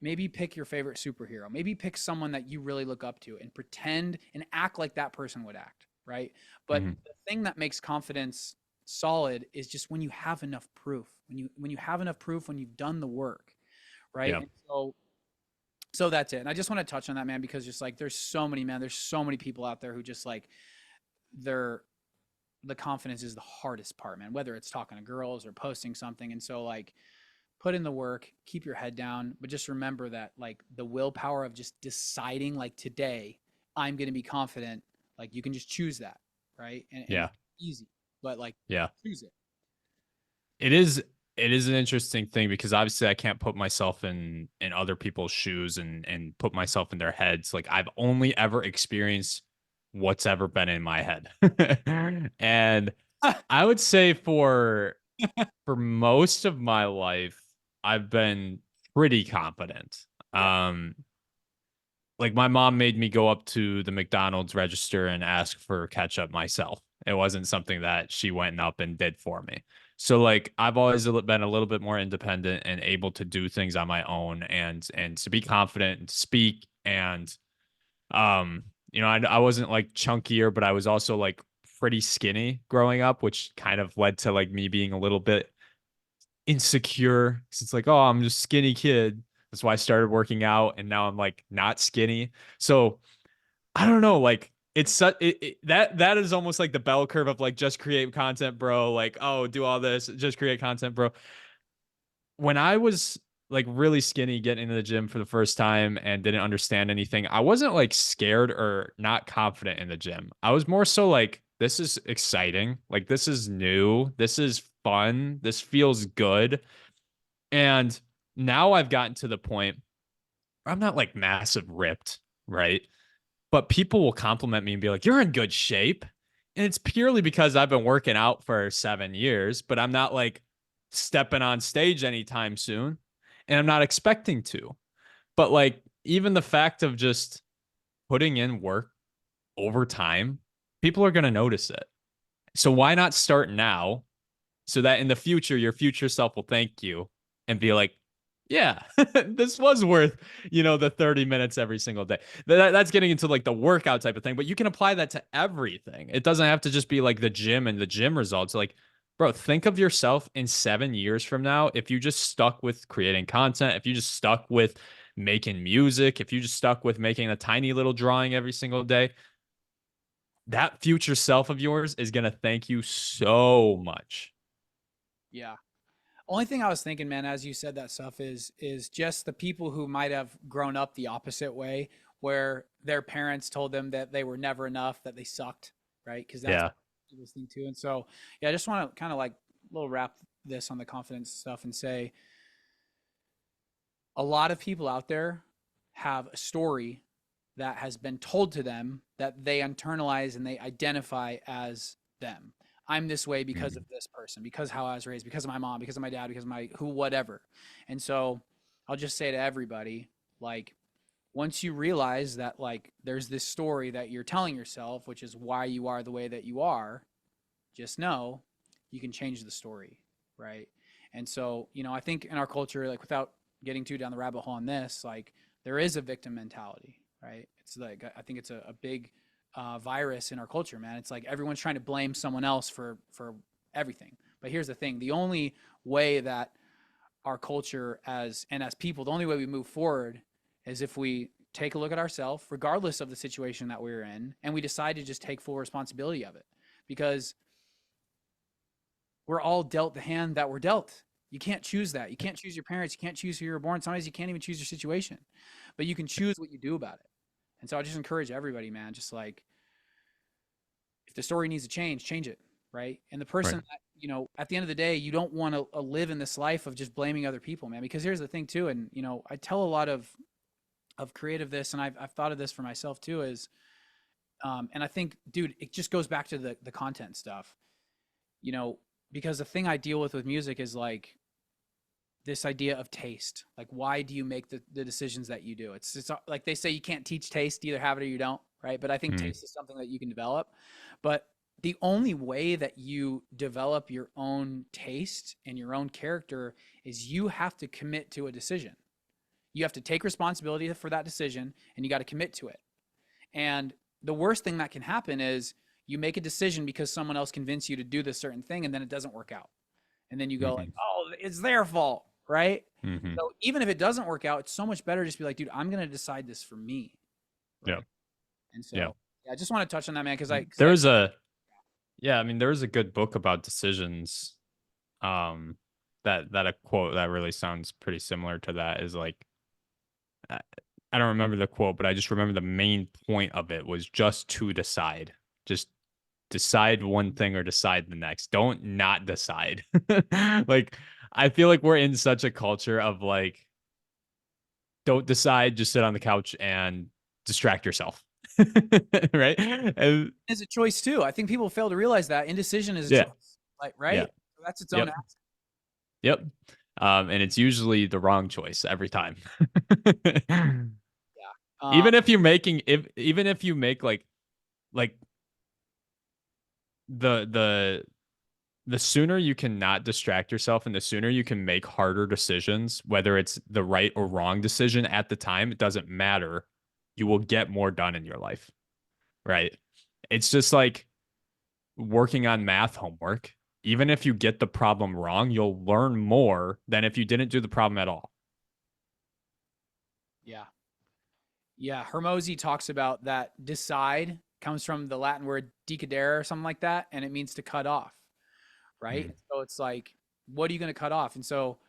maybe pick your favorite superhero. Maybe pick someone that you really look up to and pretend and act like that person would act, right? But Hmm. the thing that makes confidence solid is just when you have enough proof. When you have enough proof, when you've done the work, right? Yeah. And so that's it. And I just want to touch on that, man, because just like there's so many people out there who just like they're the confidence is the hardest part, man, whether it's talking to girls or posting something. And so like put in the work, keep your head down, but just remember that like the willpower of just deciding like today I'm going to be confident, like you can just choose that, right? And Yeah. it's easy, but like Yeah. choose it. It is it is an interesting thing because obviously I can't put myself in other people's shoes and put myself in their heads. Like I've only ever experienced what's ever been in my head. And I would say for most of my life I've been pretty confident. Yeah. Um like my mom made me go up to the McDonald's register and ask for ketchup myself. It wasn't something that she went up and did for me. So like I've always been a little bit more independent and able to do things on my own and to be confident and speak and I wasn't like chunkier, but I was also like pretty skinny growing up, which kind of led to like me being a little bit insecure because it's like, oh, I'm just a skinny kid. That's why I started working out, and now I'm like not skinny. So I don't know, like it's such that is almost like the bell curve of like just create content, bro. Like, oh, do all this, just create content, bro. When I was like really skinny getting into the gym for the first time and didn't understand anything, I wasn't like scared or not confident in the gym. I was more so like, this is exciting. Like, this is new. This is fun. This feels good. And now I've gotten to the point where I'm not like massive ripped, right? But people will compliment me and be like, you're in good shape. And it's purely because I've been working out for 7 years, but I'm not like stepping on stage anytime soon. And I'm not expecting to. But like, even the fact of just putting in work over time, people are going to notice it. So why not start now so that in the future, your future self will thank you and be like, yeah, this was worth, the 30 minutes every single day. That's getting into like the workout type of thing, but you can apply that to everything. It doesn't have to just be like the gym and the gym results. Like, bro, think of yourself in 7 years from now. If you just stuck with creating content, if you just stuck with making music, if you just stuck with making a tiny little drawing every single day, that future self of yours is going to thank you so much. Yeah. Only thing I was thinking, man, as you said that stuff is just the people who might have grown up the opposite way, where their parents told them that they were never enough, that they sucked, right? Because that's Yeah. what I was listening to. And so, yeah, I just want to kind of like little wrap this on the confidence stuff and say a lot of people out there have a story that has been told to them that they internalize and they identify as them. I'm this way because of Mhm. this person, because how I was raised, because of my mom, because of my dad, because of my who, whatever. And so I'll just say to everybody, like, once you realize that, like, there's this story that you're telling yourself, which is why you are the way that you are, just know you can change the story, right? And so, I think in our culture, like, without getting too down the rabbit hole on this, like, there is a victim mentality, right? It's like I think it's a big virus in our culture, man. It's like everyone's trying to blame someone else for everything. But here's the thing: the only way that our culture as people, the only way we move forward is if we take a look at ourselves, regardless of the situation that we're in, and we decide to just take full responsibility of it, because we're all dealt the hand that we're dealt. You can't choose that. You can't choose your parents. You can't choose who you were born. Sometimes you can't even choose your situation, but you can choose what you do about it. And so I just encourage everybody, man, just like if the story needs to change it, right? And the person Right. that, at the end of the day, you don't want to live in this life of just blaming other people, man, because here's the thing too. And, I tell a lot of creative this, and I've thought of this for myself too, is, and I think, dude, it just goes back to the content stuff, you know, because the thing I deal with music is like this idea of taste. Like, why do you make the decisions that you do? It's like they say you can't teach taste, you either have it or you don't, right? But I think Mm. taste is something that you can develop. But the only way that you develop your own taste and your own character is you have to commit to a decision. You have to take responsibility for that decision and you got to commit to it. And the worst thing that can happen is you make a decision because someone else convinced you to do this certain thing and then it doesn't work out. And then you go like, Mhm. "Oh, it's their fault," right? Mhm. So even if it doesn't work out, it's so much better to just be like, "Dude, I'm going to decide this for me." Yeah. Right? And Yeah. so, yeah, I just want to touch on that, man, There's a Yeah, I mean, there's a good book about decisions. Um, that a quote that really sounds pretty similar to that is like, I I don't remember the quote, but I just remember the main point of it was just to decide. Just decide one thing or decide the next. Don't not decide. Like, I feel like we're in such a culture of like, don't decide, just sit on the couch and distract yourself. Right? And it's a choice too. I think people fail to realize that indecision is a yeah, choice. Like, yeah, right? So that's its own yep, act. yep. And it's usually the wrong choice every time. Yeah. Even if you make like the the sooner you can not distract yourself and the sooner you can make harder decisions, whether it's the right or wrong decision at the time, it doesn't matter. You will get more done in your life, right? It's just like working on math homework. Even if you get the problem wrong, you'll learn more than if you didn't do the problem at all. Yeah. Yeah. Hermosi talks about that decide comes from the Latin word decadere or something like that. And it means to cut off. Right. Mm. So it's like, what are you going to cut off? And so,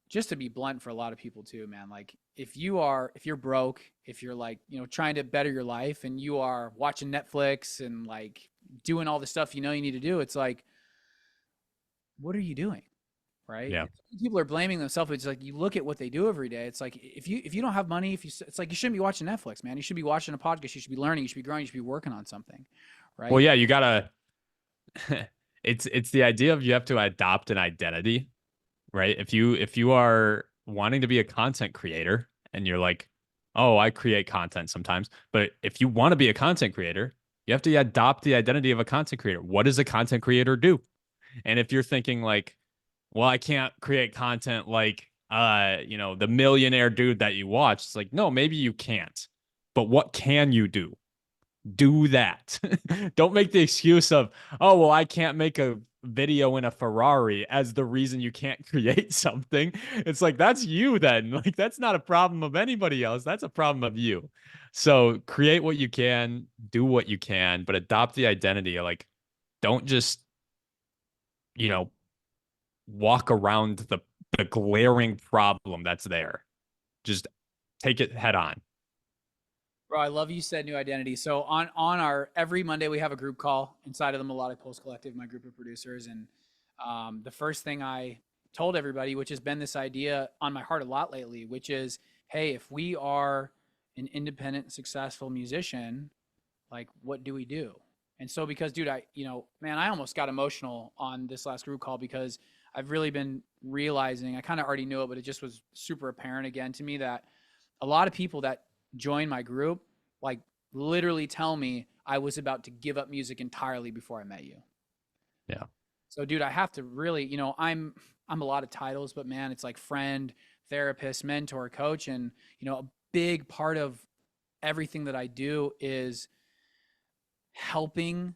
just to be blunt for a lot of people too, man, like if you're broke, if you're like, trying to better your life and you are watching Netflix and like doing all the stuff you need to do, it's like, what are you doing? Right. Yeah. People are blaming themselves. It's like you look at what they do every day. It's like if you don't have money, it's like you shouldn't be watching Netflix, man. You should be watching a podcast. You should be learning. You should be growing. You should be working on something, Well, right? yeah, you gotta it's the idea of you have to adopt an identity, right? If you are wanting to be a content creator and you're like, oh, I create content sometimes, but if you want to be a content creator, you have to adopt the identity of a content creator. What does a content creator do? And if you're thinking like, well, I can't create content like the millionaire dude that you watch, it's like, no, maybe you can't. But what can you do? Do that. Don't make the excuse of, oh, well, I can't make a video in a Ferrari as the reason you can't create something. It's like, that's you then. Like, that's not a problem of anybody else. That's a problem of you. So create what you can, do what you can, but adopt the identity. Like, don't just, you know, walk around the glaring problem that's there. Just take it head on. Bro, I love you said new identity. So on our every Monday we have a group call inside of the Melodic Pulse Collective, my group of producers, and the first thing I told everybody, which has been this idea on my heart a lot lately, which is, hey, if we are an independent, successful musician, like what do we do? And so because, dude, man, I almost got emotional on this last group call because I've really been realizing, I kind of already knew it, but it just was super apparent again to me that a lot of people that join my group like literally tell me I was about to give up music entirely before I met you. Yeah. So dude, I have to really, I'm a lot of titles, but man, it's like friend, therapist, mentor, coach, and a big part of everything that I do is helping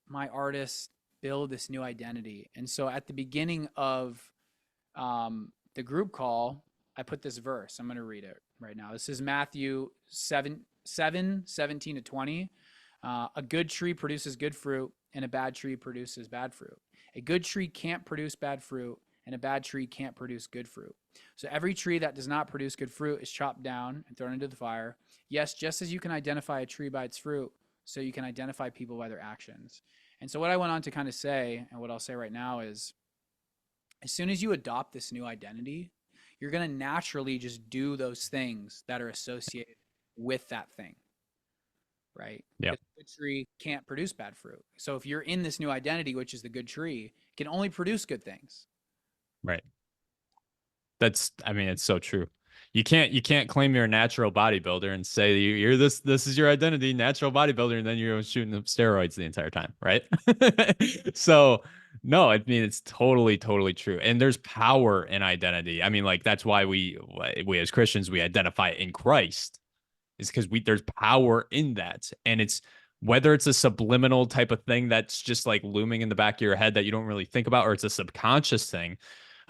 my artists build this new identity. And so at the beginning of the group call, I put this verse. I'm going to read it right now. This is Matthew 7:17-20. A good tree produces good fruit, and a bad tree produces bad fruit. A good tree can't produce bad fruit, and a bad tree can't produce good fruit. So every tree that does not produce good fruit is chopped down and thrown into the fire. Yes, just as you can identify a tree by its fruit, so you can identify people by their actions. And so what I went on to kind of say, and what I'll say right now is, as soon as you adopt this new identity, you're going to naturally just do those things that are associated with that thing, right? Yeah. Because the good tree can't produce bad fruit. So if you're in this new identity, which is the good tree, it can only produce good things. Right. I mean, it's so true. You can't claim you're a natural bodybuilder and say you're this is your identity, natural bodybuilder, and then you're shooting up steroids the entire time, right? So no, I mean it's totally true. And there's power in identity. I mean, like that's why we as Christians we identify in Christ, is because there's power in that. And it's whether it's a subliminal type of thing that's just like looming in the back of your head that you don't really think about, or it's a subconscious thing.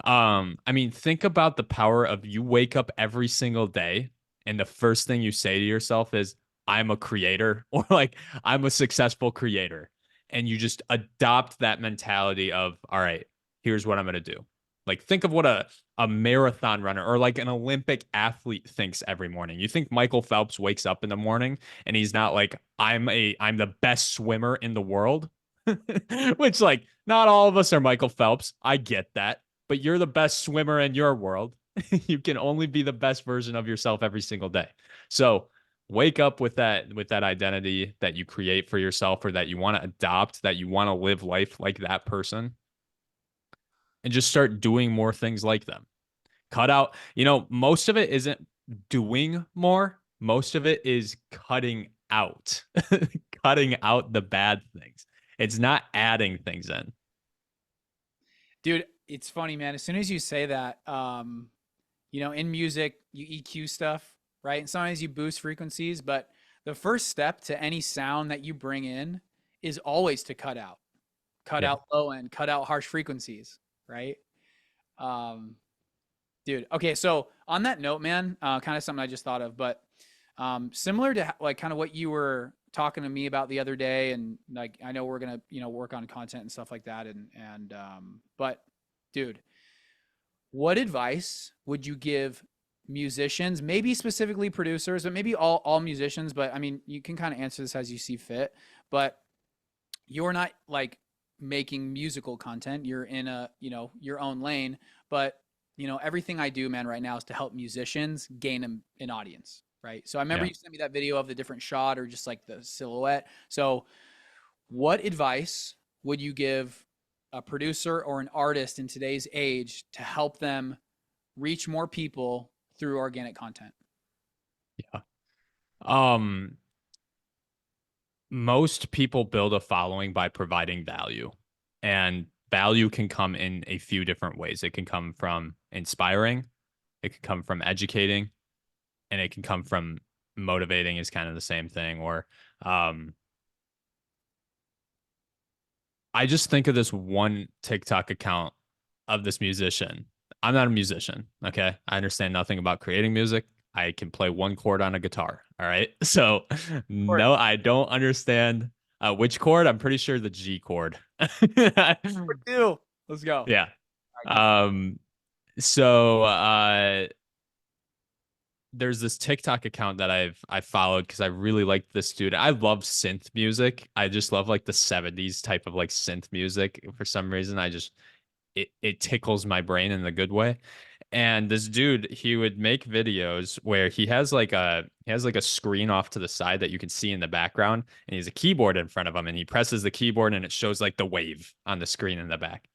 I mean, think about the power of you wake up every single day and the first thing you say to yourself is, I'm a creator, or like, I'm a successful creator. And you just adopt that mentality of, all right, here's what I'm going to do. Like, think of what a marathon runner or like an Olympic athlete thinks every morning. You think Michael Phelps wakes up in the morning and he's not like, I'm the best swimmer in the world, which like not all of us are Michael Phelps. I get that, but you're the best swimmer in your world. You can only be the best version of yourself every single day. So wake up with that identity that you create for yourself, or that you want to adopt, that you want to live life like that person, and just start doing more things like them. Cut out, most of it isn't doing more. Most of it is cutting out, cutting out the bad things. It's not adding things in. Dude, it's funny, man. As soon as you say that, in music, you EQ stuff, right? And sometimes you boost frequencies, but the first step to any sound that you bring in is always to cut Yeah. out low end, cut out harsh frequencies, right? Um, Dude, okay, so on that note, man, kind of something I just thought of, but similar to like kind of what you were talking to me about the other day, and like I know we're gonna work on content and stuff like that, and but dude, what advice would you give musicians, maybe specifically producers, but maybe all musicians, but I mean you can kind of answer this as you see fit, but you're not like making musical content, you're in a your own lane, but everything I do, man, right now is to help musicians gain an audience, right? So I remember Yeah. you sent me that video of the different shot or just like the silhouette. So what advice would you give a producer or an artist in today's age to help them reach more people through organic content? Yeah. Um, Most people build a following by providing value, and value can come in a few different ways. It can come from inspiring, it can come from educating, and it can come from motivating, is kind of the same thing. Or um, I just think of this one TikTok account of this musician. I'm not a musician. Okay. I understand nothing about creating music. I can play one chord on a guitar. All right. So, Or no, I don't understand which chord. I'm pretty sure the G chord. two. Let's go. All Yeah. right, keep. Um, so there's this TikTok account that I followed because I really liked this dude. I love synth music. I just love like the 70s type of like synth music for some reason. It tickles my brain in a good way. And this dude, he would make videos where he has like a screen off to the side that you can see in the background, and he has a keyboard in front of him, and he presses the keyboard and it shows like the wave on the screen in the back.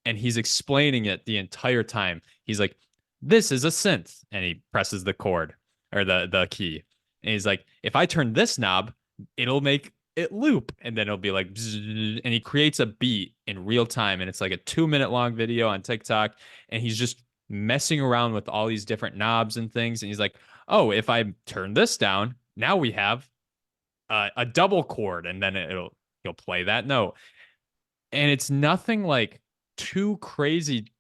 And he's explaining it the entire time. He's like, "This is a synth," and he presses the chord or the key, and he's like, "If I turn this knob, it'll make it loop," and then it'll be like, bzzz, and he creates a beat in real time, and it's like a 2 minute long video on TikTok, and he's just messing around with all these different knobs and things, and he's like, "Oh, if I turn this down, now we have a double chord, and then he'll play that note." And it's nothing like too crazy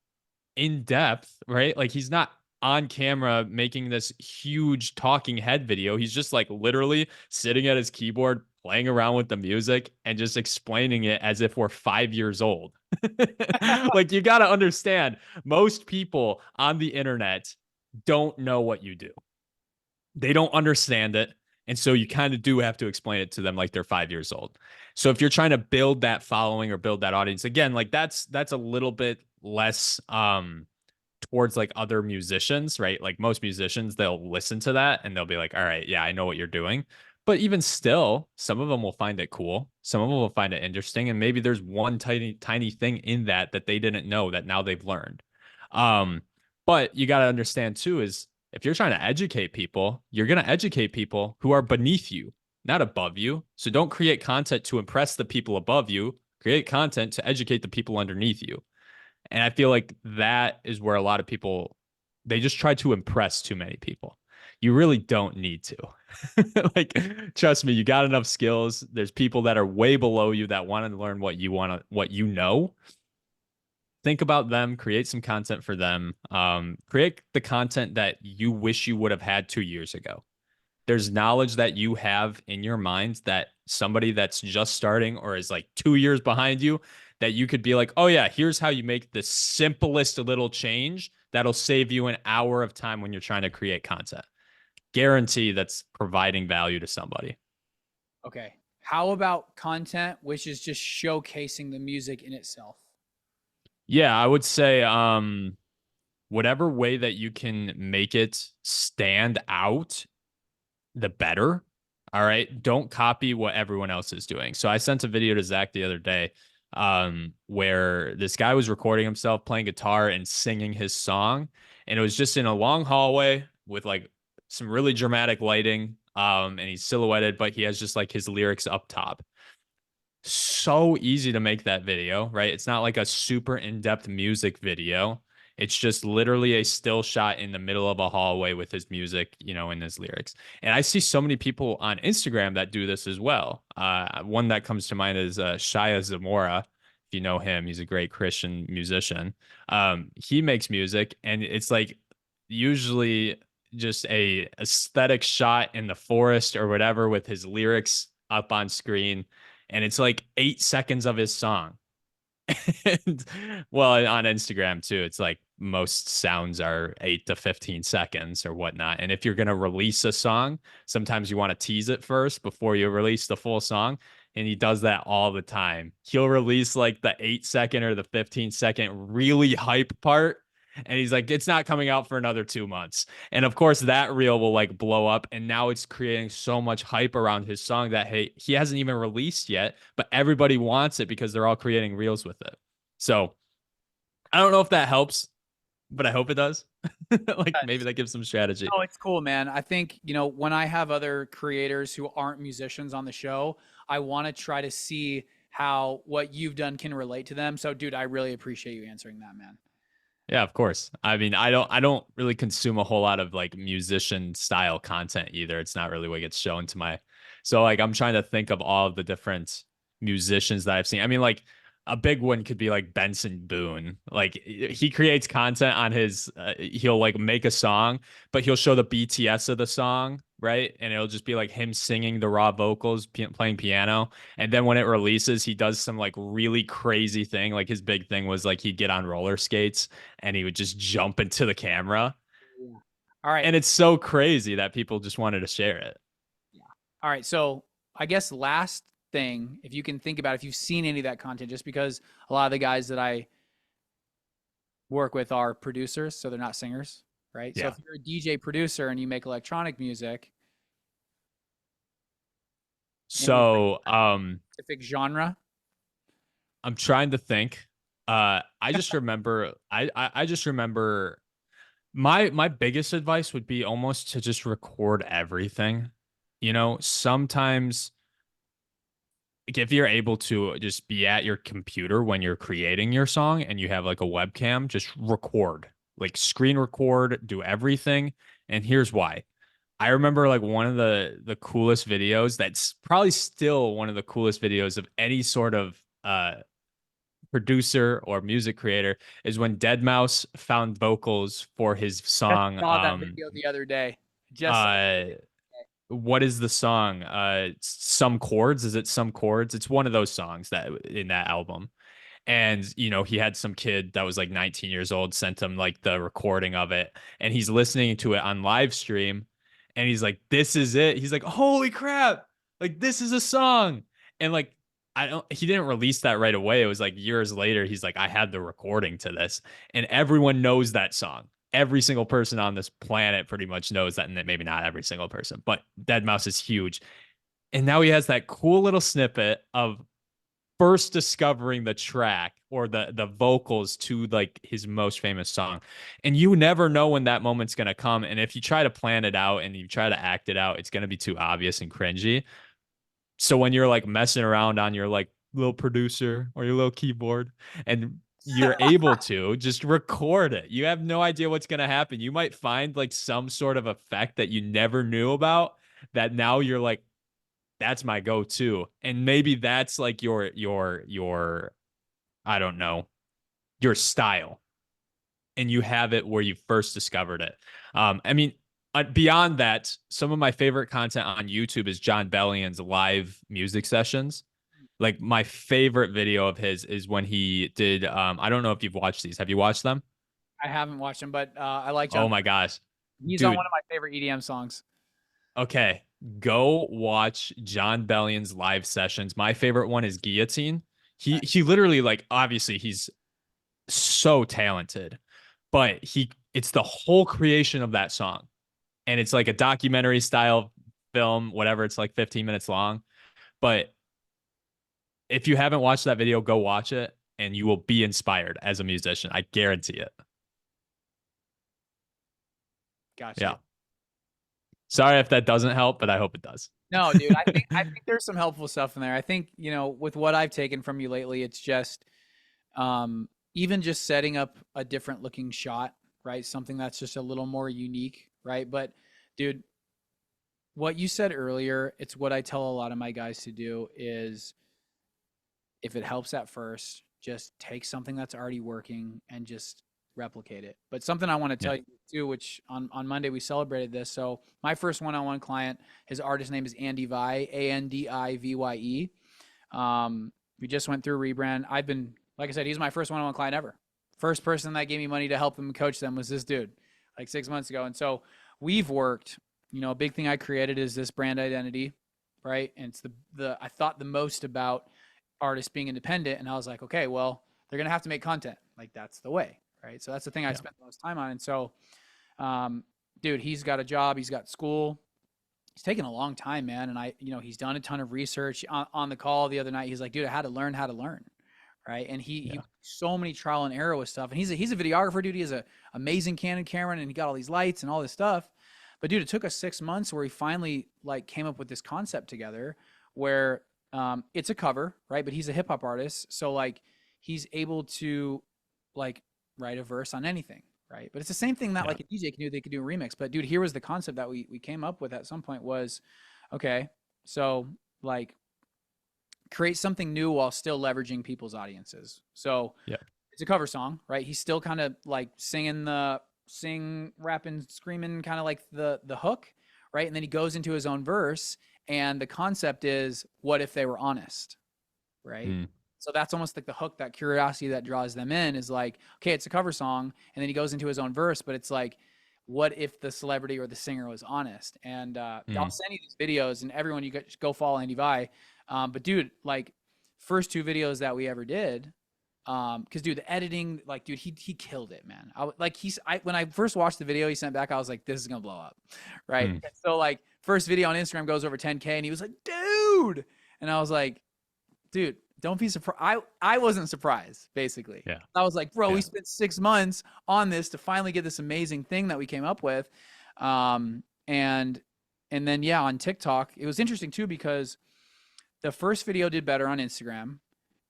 in depth, right? Like he's not on camera making this huge talking head video. He's just like literally sitting at his keyboard playing around with the music and just explaining it as if we're 5 years old. Like, you got to understand, most people on the internet don't know what you do. They don't understand it. And so you kind of do have to explain it to them like they're 5 years old. So if you're trying to build that following or build that audience, again, like that's a little bit less towards like other musicians, right? Like most musicians, they'll listen to that and they'll be like, all right, yeah, I know what you're doing. But even still, some of them will find it cool. Some of them will find it interesting. And maybe there's one tiny, tiny thing in that that they didn't know that now they've learned. Um, but you got to understand too is if you're trying to educate people, you're going to educate people who are beneath you, not above you. So don't create content to impress the people above you. Create content to educate the people underneath you. And I feel like that is where a lot of people, they just try to impress too many people. You really don't need to. Like, trust me, you got enough skills. There's people that are way below you that want to learn what you want to, what you know. Think about them, create some content for them. Create the content that you wish you would have had 2 years ago. There's knowledge that you have in your mind that somebody that's just starting or is like 2 years behind you, that you could be like, oh yeah, here's how you make the simplest little change that'll save you an hour of time when you're trying to create content. Guarantee that's providing value to somebody. Okay. How about content which is just showcasing the music in itself? Yeah, I would say whatever way that you can make it stand out, the better. All right. Don't copy what everyone else is doing. So I sent a video to Zack the other day where this guy was recording himself playing guitar and singing his song. And it was just in a long hallway with like some really dramatic lighting. And he's silhouetted, but he has just like his lyrics up top. So easy to make that video, right? It's not like a super in-depth music video. It's just literally a still shot in the middle of a hallway with his music, you know, and his lyrics. And I see so many people on Instagram that do this as well. One that comes to mind is Shia Zamora. If you know him, he's a great Christian musician. He makes music, and it's like usually just a aesthetic shot in the forest or whatever with his lyrics up on screen, and it's like 8 seconds of his song. And well, on Instagram too, it's like most sounds are 8 to 15 seconds or whatnot. And if you're going to release a song, sometimes you want to tease it first before you release the full song. And he does that all the time. He'll release like the 8 second or the 15 second really hype part. And he's like, it's not coming out for another 2 months. And of course, that reel will like blow up. And now it's creating so much hype around his song that, hey, he hasn't even released yet, but everybody wants it because they're all creating reels with it. So I don't know if that helps, but I hope it does. Like maybe that gives some strategy. Oh, it's cool, man. I think, when I have other creators who aren't musicians on the show, I want to try to see how what you've done can relate to them. So, dude, I really appreciate you answering that, man. Yeah, of course. I mean, I don't really consume a whole lot of like musician style content either. It's not really what gets shown to my. So like I'm trying to think of all of the different musicians that I've seen. I mean, like a big one could be like Benson Boone. Like he creates content on his he'll like make a song, but he'll show the BTS of the song, right? And it'll just be like him singing the raw vocals, playing piano. And then when it releases, he does some like really crazy thing. Like his big thing was like he'd get on roller skates and he would just jump into the camera. Yeah. All right. And it's so crazy that people just wanted to share it. Yeah. All right. So, I guess last thing, if you can think about if you've seen any of that content, just because a lot of the guys that I work with are producers, so they're not singers, right? So Yeah. if you're a DJ producer and you make electronic music in a So specific genre, I'm trying to think. I just remember I just remember my biggest advice would be almost to just record everything. You know, sometimes like, if you're able to just be at your computer when you're creating your song and you have like a webcam, just record. Like screen record, do everything. And here's why. I remember like one of the coolest videos that's probably still one of the coolest videos of any sort of producer or music creator is when Dead Mouse found vocals for his just song saw that video the other day. Just saw that uh video. what is the song? Some chords. Is it some chords? It's one of those songs that in that album. And he had some kid that was like 19 years old sent him like the recording of it, and he's listening to it on live stream, and he's like, "This is it." He's like, "Holy crap! Like this is a song." And like I don't he didn't release that right away. It was like years later. He's like, "I had the recording to this," and everyone knows that song. Every single person on this planet pretty much knows that, and maybe not every single person, but Dead Mouse is huge. And now he has that cool little snippet of first discovering the track or the vocals to like his most famous song. And you never know when that moment's going to come, and if you try to plan it out and you try to act it out, it's going to be too obvious and cringy. So when you're like messing around on your like little producer or your little keyboard and you're able to just record it, you have no idea what's going to happen. You might find like some sort of effect that you never knew about, that now you're like, that's my go-to. And maybe that's like your I don't know, your style. And you have it where you first discovered it. I mean, beyond that, some of my favorite content on YouTube is John Bellion's live music sessions. Like my favorite video of his is when he did I don't know if you've watched these. Have you watched them? I haven't watched him, but I like Oh John. my gosh. He's on one Dude, of my favorite EDM songs. okay. Go watch John Bellion's live sessions. My favorite one is Guillotine. He literally, like, obviously he's so talented, but it's the whole creation of that song. And it's like a documentary style film, whatever, it's like 15 minutes long. But if you haven't watched that video, go watch it and you will be inspired as a musician. I guarantee it. Gotcha. Yeah. Sorry if that doesn't help, but I hope it does. No, dude, I think there's some helpful stuff in there. I think, with what I've taken from you lately, it's just even just setting up a different looking shot, right? Something that's just a little more unique, right? But dude, what you said earlier, it's what I tell a lot of my guys to do is if it helps at first, just take something that's already working and just replicate it. But something I want to Yeah. tell you too, which on Monday we celebrated this. So my first one-on-one client, his artist name is Andy Vi, Andivye. We just went through a rebrand. I've been, like I said, he's my first one-on-one client ever. First person that gave me money to help them coach them was this dude, like 6 months ago. And so we've worked. A big thing I created is this brand identity, right? And it's the I thought the most about artists being independent, and I was like, okay, well, they're gonna have to make content. Like that's the way, right? So that's the thing I Yeah. spent the most time on. And so, dude, he's got a job, he's got school. He's taken a long time, man. And he's done a ton of research on the call the other night. He's like, dude, I had to learn how to learn. Right. And he Yeah. so many trial and error with stuff. And he's a videographer, dude. He has a amazing Canon camera and he got all these lights and all this stuff. But dude, it took us 6 months where he finally like came up with this concept together where it's a cover, right? But he's a hip hop artist. So like he's able to like write a verse on anything, right? But it's the same thing that Yeah. like a DJ can do. They could do a remix. But dude, here was the concept that we came up with at some point was, okay, so like create something new while still leveraging people's audiences. So Yeah. it's a cover song, right? He's still kind of like rapping, screaming, kind of like the hook, right? And then he goes into his own verse, and the concept is, what if they were honest, right? Mm. So that's almost like the hook, that curiosity that draws them in is like, okay, it's a cover song, and then he goes into his own verse, but it's like, what if the celebrity or the singer was honest? And I'll send you these videos, and everyone, you go follow Andy Vi. But dude, like first two videos that we ever did, because dude, the editing, like dude, he killed it, man. When I first watched the video he sent back, I was like, this is gonna blow up, right? Mm. And so like first video on Instagram goes over 10K, and he was like, dude, and I was like, dude, don't be surprised. I wasn't surprised, basically. Yeah. I was like, bro, Yeah. we spent 6 months on this to finally get this amazing thing that we came up with, and then yeah, on TikTok, it was interesting too because the first video did better on Instagram,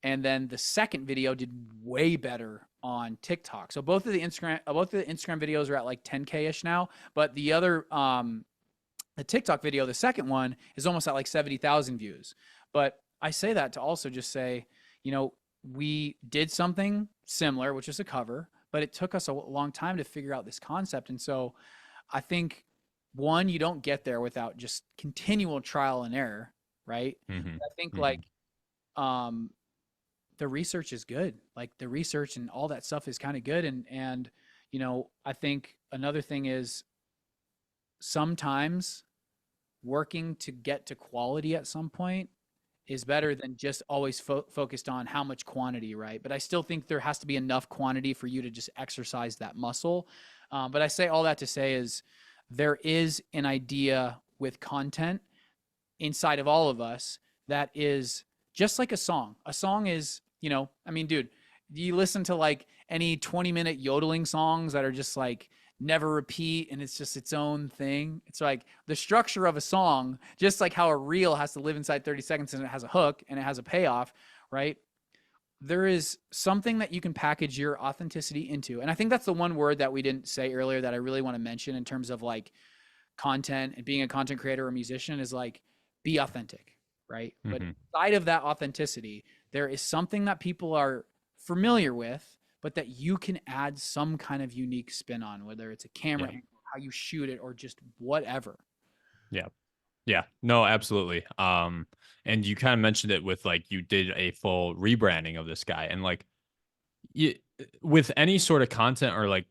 and then the second video did way better on TikTok. So both of the Instagram videos are at like 10K ish now, but the other the TikTok video, the second one, is almost at like 70,000 views. But I say that to also just say, we did something similar, which is a cover, but it took us a long time to figure out this concept. And so I think one, you don't get there without just continual trial and error, right? Hmm. I think Hmm. like um the research is good. Like the research and all that stuff is kind of good. And I think another thing is sometimes working to get to quality at some point is better than just always focused on how much quantity, right? But I still think there has to be enough quantity for you to just exercise that muscle. But I say all that to say is there is an idea with content inside of all of us that is just like a song. A song is, I mean, dude, you listen to like any 20-minute yodeling songs that are just like never repeat and it's just its own thing. It's like the structure of a song, just like how a reel has to live inside 30 seconds and it has a hook and it has a payoff, right? There is something that you can package your authenticity into. And I think that's the one word that we didn't say earlier that I really want to mention in terms of like content and being a content creator or musician is like be authentic, right? But Hmm. inside of that authenticity, there is something that people are familiar with, but that you can add some kind of unique spin on, whether it's a camera Yeah. angle, how you shoot it, or just whatever. Yeah. Yeah, no, absolutely. And you kind of mentioned it with like you did a full rebranding of this guy, and like you, with any sort of content or like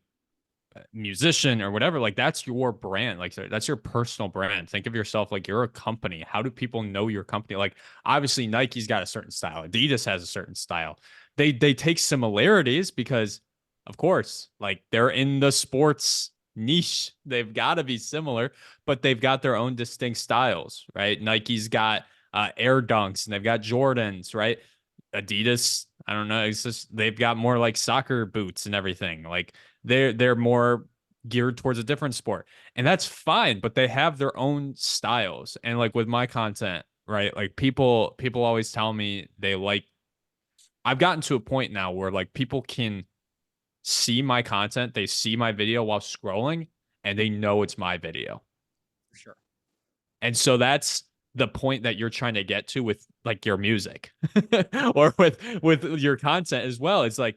musician or whatever, like that's your brand, like that's your personal brand. Think of yourself like you're a company. How do people know your company? Like obviously Nike's got a certain style, Adidas has a certain style. They take similarities because of course, like they're in the sports niche. They've got to be similar, but they've got their own distinct styles, right? Nike's got Air Dunks and they've got Jordans, right? Adidas, I don't know, it's just they've got more like soccer boots and everything. Like they're more geared towards a different sport. And that's fine, but they have their own styles. And like with my content, right? Like people always tell me they like I've gotten to a point now where like people can see my content, they see my video while scrolling and they know it's my video. For sure. And so that's the point that you're trying to get to with like your music or with your content as well. It's like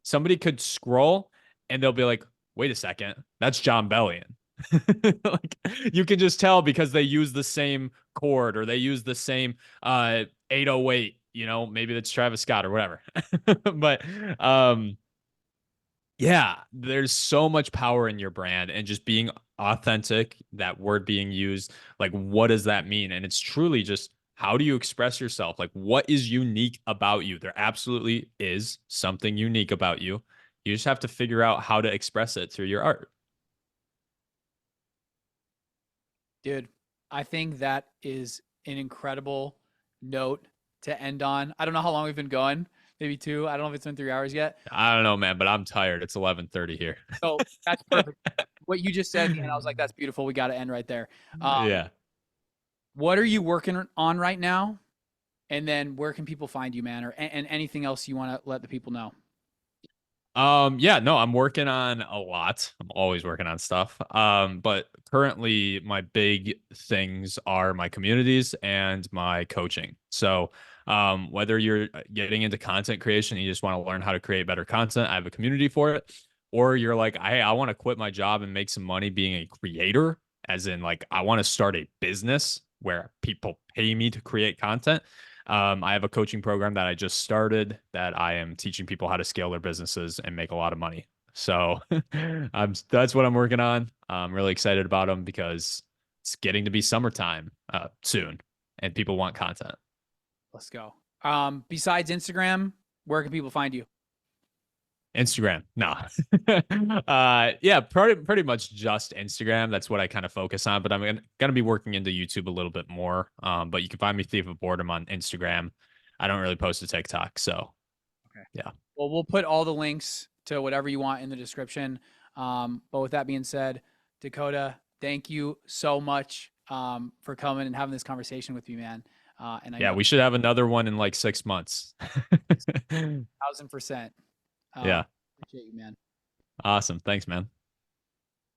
somebody could scroll and they'll be like, "Wait a second, that's John Bellion." Like you can just tell because they use the same chord or they use the same 808, maybe that's Travis Scott or whatever. But yeah, there's so much power in your brand and just being authentic, that word being used. Like, what does that mean? And it's truly just how do you express yourself? Like, what is unique about you? There absolutely is something unique about you. You just have to figure out how to express it through your art. Dude, I think that is an incredible note to end on. I don't know how long we've been going, maybe two. I don't know if it's been 3 hours yet. I don't know, man, but I'm tired. It's 11:30 here. So that's perfect. What you just said, and I was like, that's beautiful. We got to end right there. Yeah. What are you working on right now? And then where can people find you, man? Or and anything else you want to let the people know? Yeah, no, I'm working on a lot. I'm always working on stuff. But currently my big things are my communities and my coaching. So, whether you're getting into content creation and you just want to learn how to create better content, I have a community for it. Or you're like, hey, I want to quit my job and make some money being a creator, as in like I want to start a business where people pay me to create content. I have a coaching program that I just started that I am teaching people how to scale their businesses and make a lot of money. So that's what I'm working on. I'm really excited about them because it's getting to be summertime soon and people want content. Let's go. Besides Instagram, where can people find you? Instagram. No. Yeah, pretty much just Instagram. That's what I kind of focus on, but I'm gonna be working into YouTube a little bit more. But you can find me Thief of Boredom on Instagram. I don't really post to TikTok, so Okay. yeah. Well, we'll put all the links to whatever you want in the description. But with that being said, Dakota, thank you so much for coming and having this conversation with me, man. And I Yeah, know we should have another one in like 6 months. 1,000%. Yeah. Appreciate you, man. Awesome. Thanks, man.